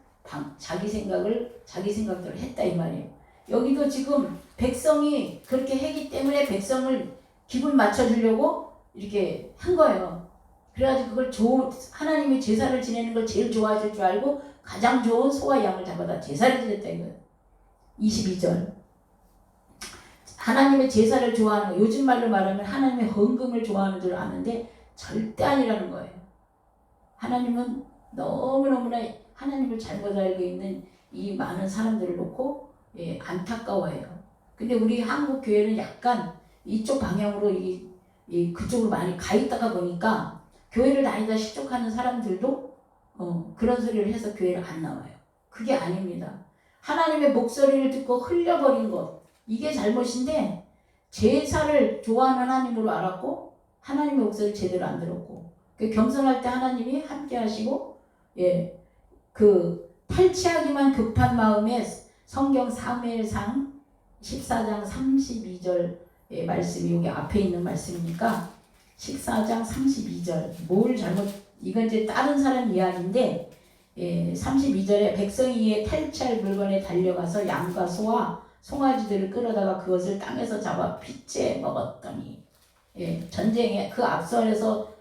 자기 생각대로 했다 이 말이에요. 여기도 지금 백성이 그렇게 했기 때문에 백성을 기분 맞춰주려고 이렇게 한 거예요. 그래가지고 그걸 하나님이 제사를 지내는 걸 제일 좋아하실 줄 알고 가장 좋은 소와 양을 잡아다 제사를 지냈다 이거예요. 22절. 하나님의 제사를 좋아하는 거, 요즘 말로 말하면 하나님의 헌금을 좋아하는 줄 아는데 절대 아니라는 거예요. 하나님은 너무너무나 하나님을 잘못 알고 있는 이 많은 사람들을 놓고 안타까워해요. 근데 우리 한국 교회는 약간 이쪽 방향으로 그쪽으로 많이 가 있다가 보니까 교회를 다니다 실족하는 사람들도 그런 소리를 해서 교회를 안 나와요. 그게 아닙니다. 하나님의 목소리를 듣고 흘려버린 것, 이게 잘못인데 제사를 좋아하는 하나님으로 알았고 하나님의 목소리를 제대로 안 들었고 겸손할 때 하나님이 함께 하시고 그 탈취하기만 급한 마음에 성경 사무엘상 14장 32절 말씀이 여기 앞에 있는 말씀이니까 14장 32절 뭘 잘못 이건 이제 다른 사람 이야기인데 32절에 백성이 이에 탈취할 물건에 달려가서 양과 소와 송아지들을 끌어다가 그것을 땅에서 잡아 핏째 먹었더니 전쟁에 그 앞선에서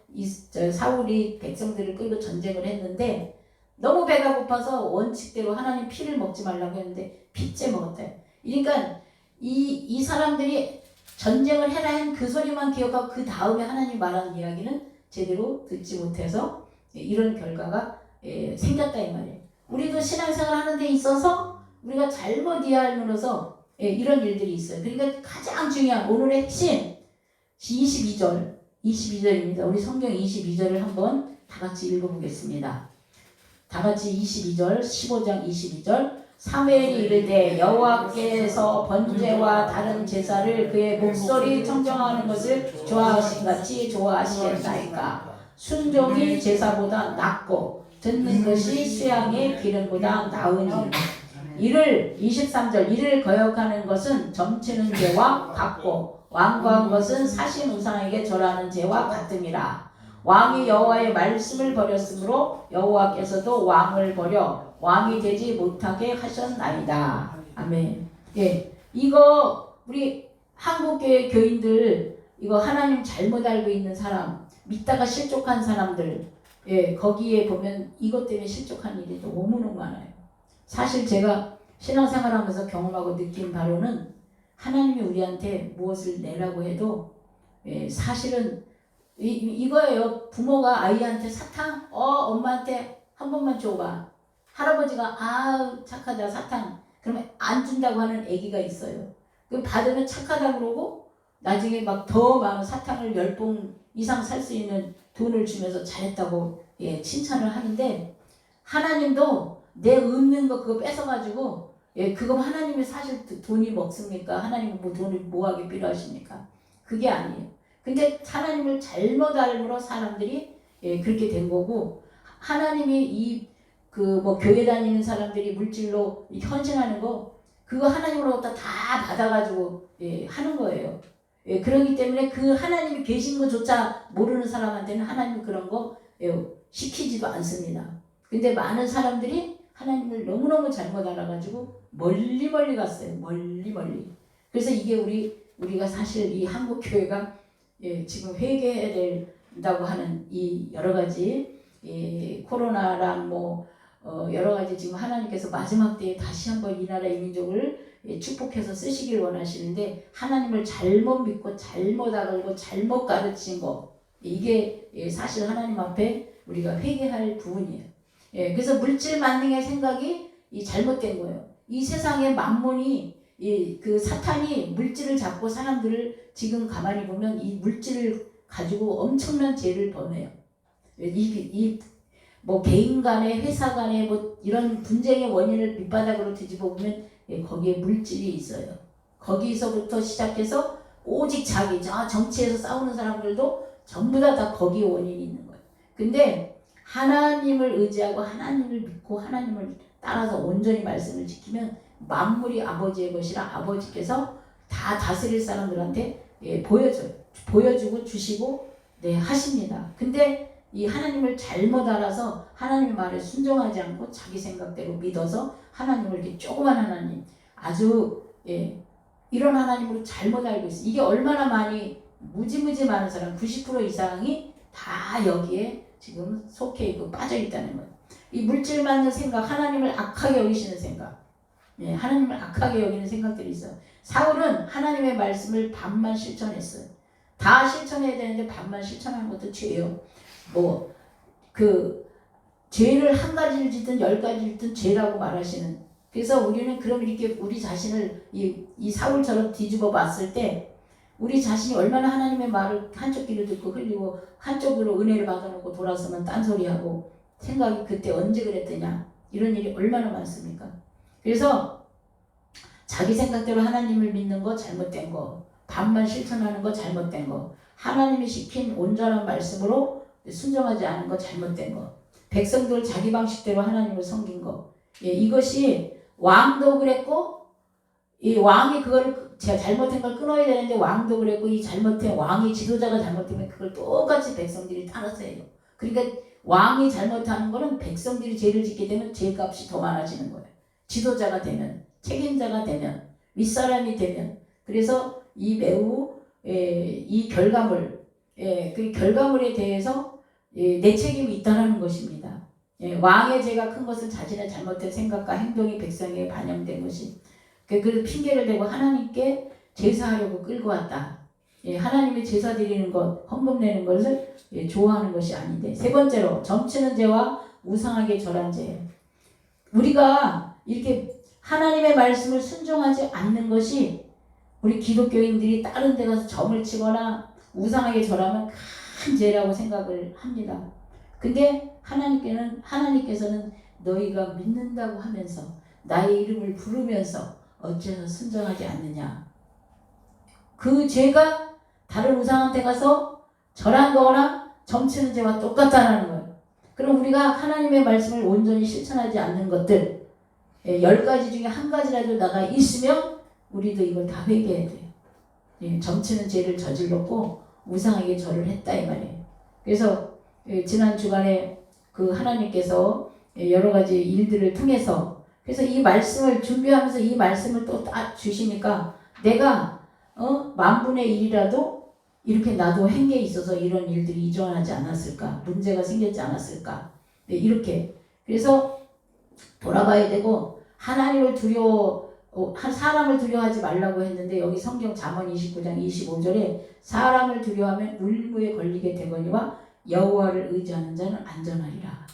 사울이 백성들을 끌고 전쟁을 했는데 너무 배가 고파서 원칙대로 하나님 피를 먹지 말라고 했는데 핏째 먹었다. 그러니까 이 사람들이 전쟁을 해라 한 그 소리만 기억하고 그 다음에 하나님 말하는 이야기는 제대로 듣지 못해서 이런 결과가 생겼다 이 말이에요. 우리도 신앙생활 하는 데 있어서 우리가 잘못 이해함으로써 이런 일들이 있어요. 그러니까 가장 중요한 오늘의 핵심 22절입니다. 우리 성경 22절을 한번 다 같이 읽어보겠습니다. 다 같이 22절 15장 22절 사무엘이 이르되 여호와께서 번제와 다른 제사를 그의 목소리 청정하는 것을 좋아하신 같이 좋아하시겠나이까. 순종이 제사보다 낫고 듣는 것이 수양의 기름보다 나으니 이를 23절 이를 거역하는 것은 점치는 죄와 같고 완고한 것은 사신 우상에게 절하는 죄와 같음이라. 왕이 여호와의 말씀을 버렸으므로 여호와께서도 왕을 버려 왕이 되지 못하게 하셨나이다. 아멘. 이거 우리 한국교회 교인들 이거 하나님 잘못 알고 있는 사람, 믿다가 실족한 사람들, 거기에 보면 이것 때문에 실족한 일이 너무너무 많아요. 사실 제가 신앙생활하면서 경험하고 느낀 바로는 하나님이 우리한테 무엇을 내라고 해도 사실은 이거예요. 부모가 아이한테 사탕 엄마한테 한 번만 줘봐. 할아버지가 착하다 사탕 그러면 안 준다고 하는 애기가 있어요. 그 받으면 착하다 그러고 나중에 막 더 많은 사탕을 10봉 이상 살 수 있는 돈을 주면서 잘했다고 칭찬을 하는데 하나님도 내 없는 거 그거 뺏어가지고 그거 하나님이 사실 돈이 먹습니까? 하나님은 뭐 돈을 뭐하게 필요하십니까? 그게 아니에요. 근데 하나님을 잘못 알므로 사람들이 그렇게 된 거고 하나님이 교회 다니는 사람들이 물질로 헌신하는 거 그거 하나님으로부터 다 받아가지고 하는 거예요. 그렇기 때문에 그 하나님이 계신 것조차 모르는 사람한테는 하나님 그런 거 시키지도 않습니다. 근데 많은 사람들이 하나님을 너무너무 잘못 알아가지고 멀리 갔어요. 멀리. 그래서 이게 우리가 사실 이 한국 교회가 지금 회개해야 된다고 하는 이 여러 가지 코로나랑 여러 가지 지금 하나님께서 마지막 때에 다시 한번 이 나라 이 민족을 축복해서 쓰시길 원하시는데 하나님을 잘못 믿고 잘못 알고 잘못 가르친 거 이게 사실 하나님 앞에 우리가 회개할 부분이에요. 그래서 물질 만능의 생각이 잘못된 거예요. 이 세상의 만몬이 그 사탄이 물질을 잡고 사람들을 지금 가만히 보면 이 물질을 가지고 엄청난 죄를 범해요. 개인 간에 회사 간에 이런 분쟁의 원인을 밑바닥으로 뒤집어 보면 거기에 물질이 있어요. 거기서부터 시작해서 오직 정치에서 싸우는 사람들도 전부 다 거기에 원인이 있는 거예요. 근데 하나님을 의지하고 하나님을 믿고 하나님을 따라서 온전히 말씀을 지키면 만물이 아버지의 것이라 아버지께서 다 다스릴 사람들한테 보여주고 주시고 하십니다. 근데 이 하나님을 잘못 알아서 하나님의 말에 순종하지 않고 자기 생각대로 믿어서 하나님을 이렇게 조그만 하나님, 아주 이런 하나님으로 잘못 알고 있어요. 이게 얼마나 많이 무지무지 많은 사람 90% 이상이 다 여기에 지금 속해 있고 빠져 있다는 거예요. 이 물질 만든 생각, 하나님을 악하게 여기시는 생각, 하나님을 악하게 여기는 생각들이 있어요. 사울은 하나님의 말씀을 반만 실천했어요. 다 실천해야 되는데 반만 실천하는 것도 죄예요. 죄를 한 가지를 짓든 10가지를 짓든 죄라고 말하시는. 그래서 우리는 그럼 이렇게 우리 자신을 이 사울처럼 뒤집어 봤을 때 우리 자신이 얼마나 하나님의 말을 한쪽 귀로 듣고 흘리고 한쪽으로 은혜를 받아놓고 돌아서면 딴소리하고 생각이 그때 언제 그랬더냐, 이런 일이 얼마나 많습니까? 그래서 자기 생각대로 하나님을 믿는 거 잘못된 거, 반만 실천하는 거 잘못된 거, 하나님이 시킨 온전한 말씀으로 순종하지 않은 거 잘못된 거, 백성들 자기 방식대로 하나님을 섬긴 거, 이것이 왕도 그랬고, 이 왕이 그걸 잘못한 걸 끊어야 되는데 왕도 그랬고, 이 잘못된 왕이 지도자가 잘못되면 그걸 똑같이 백성들이 따라서 해요. 그러니까 왕이 잘못하는 거는 백성들이 죄를 짓게 되면 죄값이 더 많아지는 거예요. 지도자가 되면, 책임자가 되면, 윗사람이 되면. 그래서 이 매우 이 결과물, 그 결과물에 대해서 내 책임이 있다는 것입니다. 왕의 죄가 큰 것은 자신의 잘못된 생각과 행동이 백성에게 반영된 것이, 그 핑계를 대고 하나님께 제사하려고 끌고 왔다. 하나님의 제사 드리는 것, 헌금 내는 것을 좋아하는 것이 아닌데. 세 번째로, 점치는 죄와 우상하게 절한 죄. 우리가 이렇게 하나님의 말씀을 순종하지 않는 것이, 우리 기독교인들이 다른 데 가서 점을 치거나 우상하게 절하면 큰 죄라고 생각을 합니다. 근데 하나님께서는 너희가 믿는다고 하면서 나의 이름을 부르면서 어째서 순종하지 않느냐. 그 죄가 다른 우상한테 가서 절한 거나 점치는 죄와 똑같다는 거예요. 그럼 우리가 하나님의 말씀을 온전히 실천하지 않는 것들, 10가지 중에 한 가지라도 나가 있으면 우리도 이걸 다 회개해야 돼요. 점치는 죄를 저질렀고 우상에게 절을 했다 이 말이에요. 그래서 지난 주간에 그 하나님께서 여러 가지 일들을 통해서, 그래서 이 말씀을 준비하면서 이 말씀을 또 딱 주시니까 내가 만분의 1이라도 이렇게 나도 행계에 있어서 이런 일들이 이전하지 않았을까, 문제가 생겼지 않았을까, 이렇게. 그래서 돌아봐야 되고, 하나님을 사람을 두려워하지 말라고 했는데 여기 성경 잠언 29장 25절에 사람을 두려워하면 울무에 걸리게 되거니와 여호와를 의지하는 자는 안전하리라.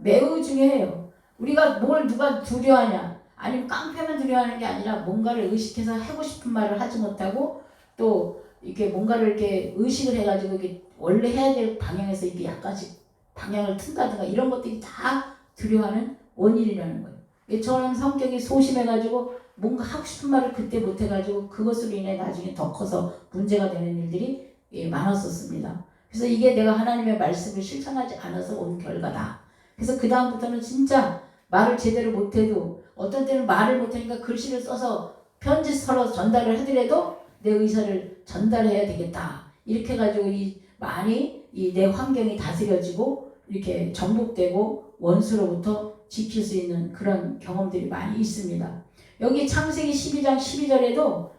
매우 중요해요. 우리가 뭘 누가 두려워하냐, 아니면 깡패만 두려워하는 게 아니라 뭔가를 의식해서 하고 싶은 말을 하지 못하고 또 이렇게 뭔가를 이렇게 의식을 해가지고 이게 원래 해야 될 방향에서 이게 약간씩 방향을 튼다든가 이런 것들이 다 두려워하는 원인이라는 거예요. 저는 성격이 소심해가지고 뭔가 하고 싶은 말을 그때 못해가지고 그것으로 인해 나중에 더 커서 문제가 되는 일들이 많았었습니다. 그래서 이게 내가 하나님의 말씀을 실천하지 않아서 온 결과다. 그래서 그 다음부터는 진짜 말을 제대로 못해도, 어떤 때는 말을 못하니까 글씨를 써서 편지 써서 전달을 하더라도 내 의사를 전달해야 되겠다. 이렇게 해가지고 많이 내 환경이 다스려지고 이렇게 정복되고 원수로부터 지킬 수 있는 그런 경험들이 많이 있습니다. 여기 창세기 12장 12절에도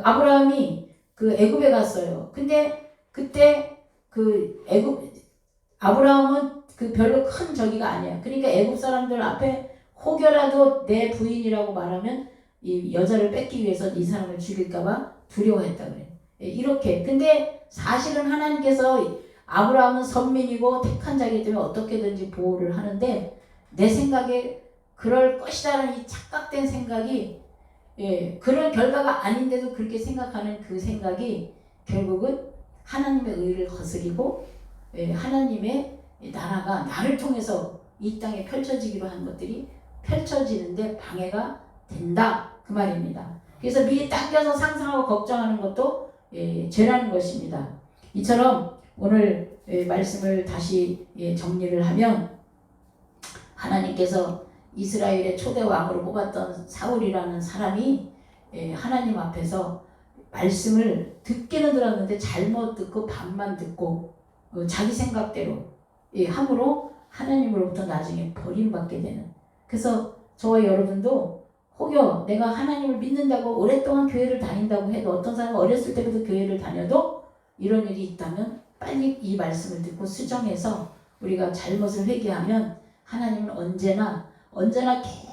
아브라함이 그 애굽에 갔어요. 근데 그때 아브라함은 별로 큰 저기가 아니야. 그러니까 애굽 사람들 앞에 혹여라도 내 부인이라고 말하면 이 여자를 뺏기 위해서 이 사람을 죽일까봐 두려워했다 그래. 이렇게. 근데 사실은 하나님께서 아브라함은 선민이고 택한 자이기 때문에 어떻게든지 보호를 하는데, 내 생각에 그럴 것이라는 이 착각된 생각이, 그런 결과가 아닌데도 그렇게 생각하는 그 생각이 결국은 하나님의 의를 거스리고 하나님의 나라가 나를 통해서 이 땅에 펼쳐지기로 한 것들이 펼쳐지는데 방해가 된다 그 말입니다. 그래서 미리 당겨서 상상하고 걱정하는 것도 죄라는 것입니다. 이처럼 오늘 말씀을 다시 정리를 하면, 하나님께서 이스라엘의 초대 왕으로 뽑았던 사울이라는 사람이 하나님 앞에서 말씀을 듣기는 들었는데 잘못 듣고 반만 듣고 자기 생각대로 함으로 하나님으로부터 나중에 버림받게 되는. 그래서 저와 여러분도 혹여 내가 하나님을 믿는다고 오랫동안 교회를 다닌다고 해도, 어떤 사람은 어렸을 때부터 교회를 다녀도 이런 일이 있다면 빨리 이 말씀을 듣고 수정해서 우리가 잘못을 회개하면 하나님은 언제나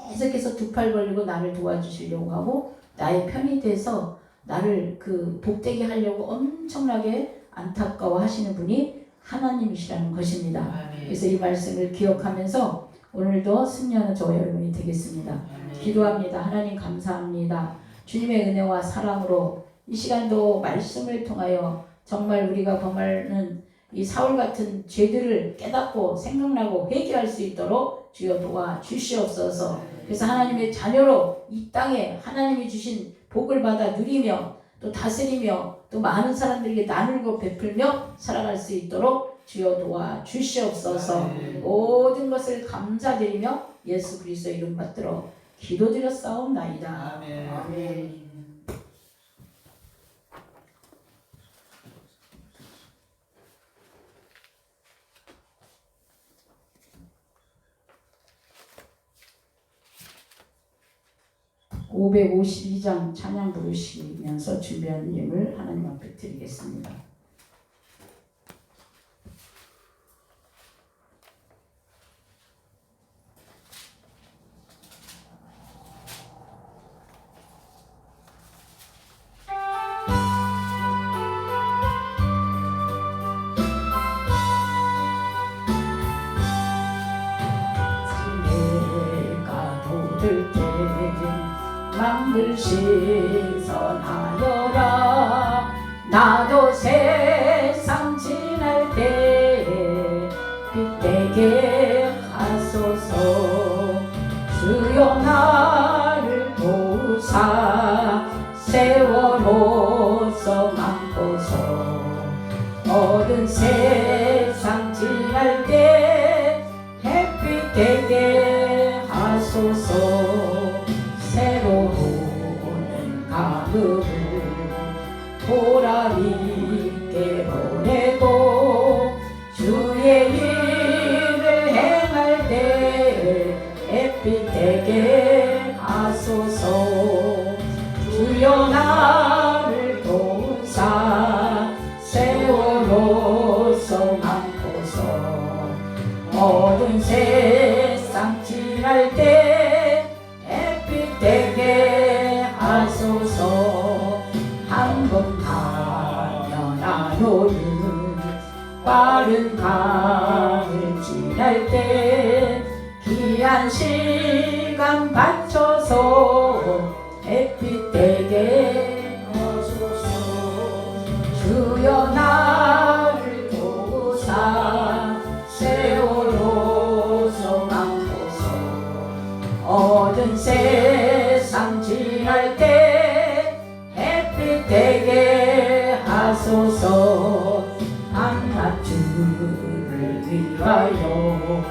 계속해서 두 팔 벌리고 나를 도와주시려고 하고 나의 편이 돼서 나를 복되게 하려고 엄청나게 안타까워 하시는 분이 하나님이시라는 것입니다. 그래서 이 말씀을 기억하면서 오늘도 승리하는 저와 여러분이 되겠습니다. 기도합니다. 하나님 감사합니다. 주님의 은혜와 사랑으로 이 시간도 말씀을 통하여 정말 우리가 범하는 이 사울 같은 죄들을 깨닫고 생각나고 회개할 수 있도록 주여 도와 주시옵소서. 그래서 하나님의 자녀로 이 땅에 하나님이 주신 복을 받아 누리며 또 다스리며 또 많은 사람들에게 나누고 베풀며 살아갈 수 있도록 주여 도와 주시옵소서. 모든 것을 감사드리며 예수 그리스도의 이름 받들어 기도드렸사옵나이다. 아멘. 552장 찬양 부르시면서 준비한 예물 하나님 앞에 드리겠습니다. 내가 도들 때 만물 신선하여라. 나도 세상 지날 때 빛되게 하소서. 주여 나를 도우사 세월호서 만고서. 어두운 세상 지날 때 햇빛 되게 하소서. 새로운 가을을 보람있게 보내고 주의 일을 행할 때 햇빛 되게 하소서. 주여 나를 도우사 세월호서 많고서. 어두운 세상 지날 때 되게 하소서. 한번 가면 안 오는 빠른 가을 지날 때 귀한 시간 바쳐서 햇빛 되게 하소서. 주여 나를 도우사 세월호서 많고서. 어두운 세상 지날 때 햇빛 되게 하소서. 밤낮주를 위하여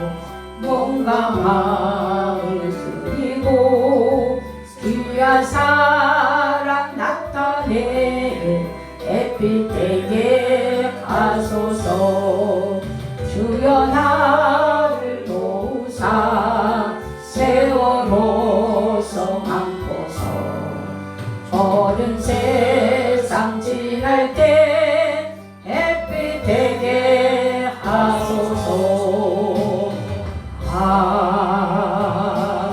몸과 마음을 드리고 귀한 사랑 나타내 햇빛 되게 하소서. 주여 나를 도우사 세월호서 많고서. 어두운 세상 지날 때 햇빛 되게 하소서.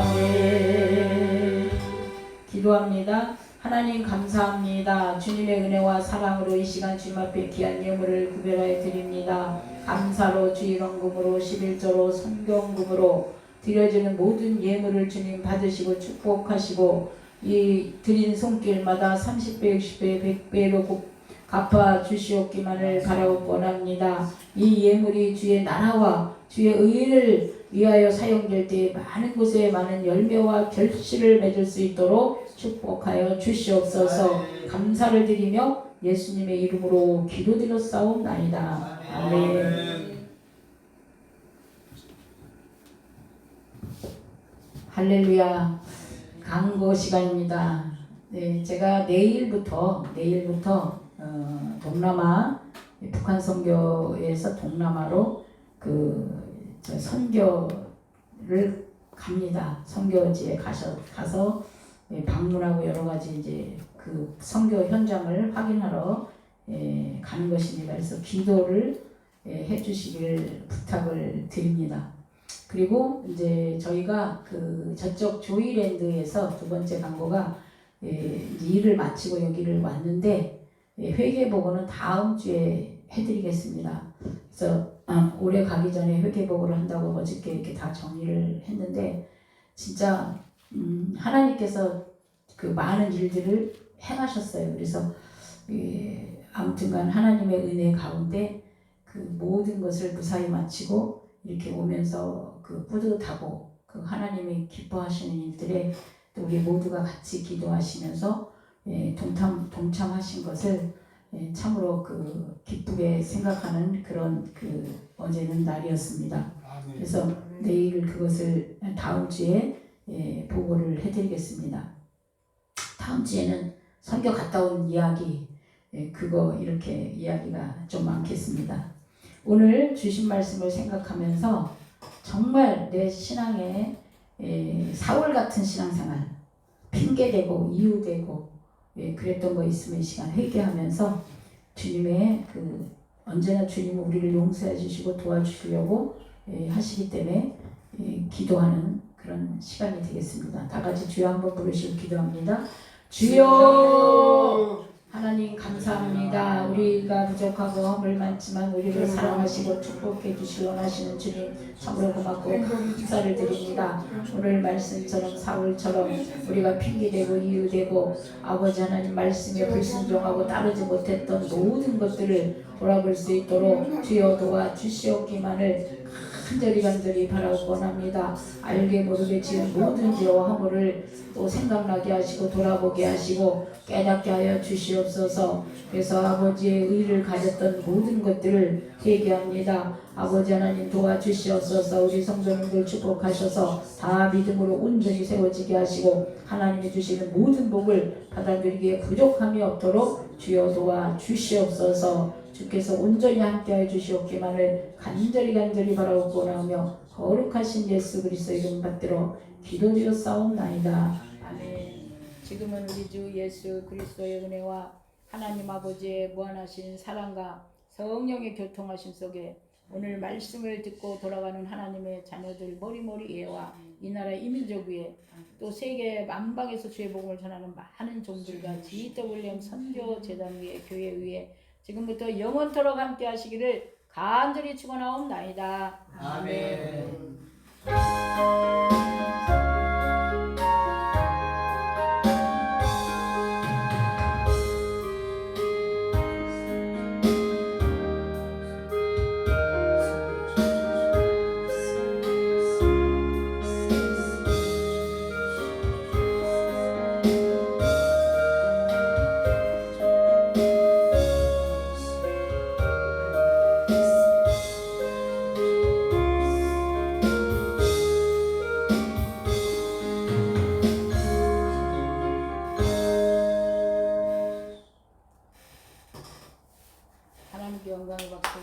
아멘. 기도합니다. 하나님 감사합니다. 주님의 은혜와 사랑으로 이 시간 주님 앞에 귀한 예물을 구별하여 드립니다. 감사로 주일원금으로 11조로 성경금으로 드려지는 모든 예물을 주님 받으시고 축복하시고 이 드린 손길마다 30배, 60배, 100배로 갚아 주시옵기만을 바라옵원합니다. 이 예물이 주의 나라와 주의 의를 위하여 사용될 때 많은 곳에 많은 열매와 결실을 맺을 수 있도록 축복하여 주시옵소서. 감사를 드리며 예수님의 이름으로 기도드렸사옵나이다. 아멘. 할렐루야. 강고 시간입니다. 네, 제가 내일부터 동남아 북한 선교에서 동남아로 선교를 갑니다. 선교지에 가서 방문하고 여러 가지 이제 그 선교 현장을 확인하러 가는 것입니다. 그래서 기도를 해주시길 부탁을 드립니다. 그리고 이제 저희가 저쪽 조이랜드에서 두 번째 광고가 이제 일을 마치고 여기를 왔는데 회계 보고는 다음 주에 해드리겠습니다. 그래서 올해 가기 전에 회계 보고를 한다고 어저께 이렇게 다 정리를 했는데 진짜 하나님께서 그 많은 일들을 행하셨어요. 그래서 아무튼간 하나님의 은혜 가운데 그 모든 것을 무사히 마치고 이렇게 오면서 뿌듯하고 하나님이 기뻐하시는 일들에 또 우리 모두가 같이 기도하시면서 동참하신 것을 참으로 기쁘게 생각하는 그런 어제는 날이었습니다. 그래서 내일 그것을 다음 주에 보고를 해드리겠습니다. 다음 주에는 선교 갔다 온 이야기 그거 이렇게 이야기가 좀 많겠습니다. 오늘 주신 말씀을 생각하면서 정말 내 신앙에 사울 같은 신앙생활 핑계대고 이유대고 그랬던 거 있으면 이 시간 회개하면서 주님의 언제나 주님은 우리를 용서해 주시고 도와주시려고 하시기 때문에 기도하는 그런 시간이 되겠습니다. 다 같이 주여 한번 부르시고 기도합니다. 주여 하나님 감사합니다. 우리가 부족하고 허물 많지만 우리를 사랑하시고 축복해 주시기 원하시는 주님 참으로 고맙고 감사를 드립니다. 오늘 말씀처럼 사울처럼 우리가 핑계대고 이유대고 아버지 하나님 말씀에 불순종하고 따르지 못했던 모든 것들을 돌아볼 수 있도록 주여 도와주시옵기만을 간절히 바라고 원합니다. 알게 모르게 지은 모든 죄와 허물을 또 생각나게 하시고 돌아보게 하시고 깨닫게 하여 주시옵소서. 그래서 아버지의 의를 가졌던 모든 것들을 회개합니다. 아버지 하나님 도와주시옵소서. 우리 성도님들 축복하셔서 다 믿음으로 온전히 세워지게 하시고 하나님이 주시는 모든 복을 받아들이기에 부족함이 없도록 주여 도와주시옵소서. 주께서 온전히 함께하여 주시옵기만을 간절히 바라고 원하며 거룩하신 예수 그리스도의 이름 받들어 기도드렸사옵나이다. 아멘. 지금은 우리 주 예수 그리스도의 은혜와 하나님 아버지의 무한하신 사랑과 성령의 교통하심 속에 오늘 말씀을 듣고 돌아가는 하나님의 자녀들 머리머리 예와 이 나라 이민족 위에 또 세계 만방에서 주의 복음을 전하는 많은 종들과 GWM 선교 재단 위에 교회 위에 지금부터 영원토록 함께 하시기를 간절히 축원하옵나이다. 아멘. 하나님께 영광을 받고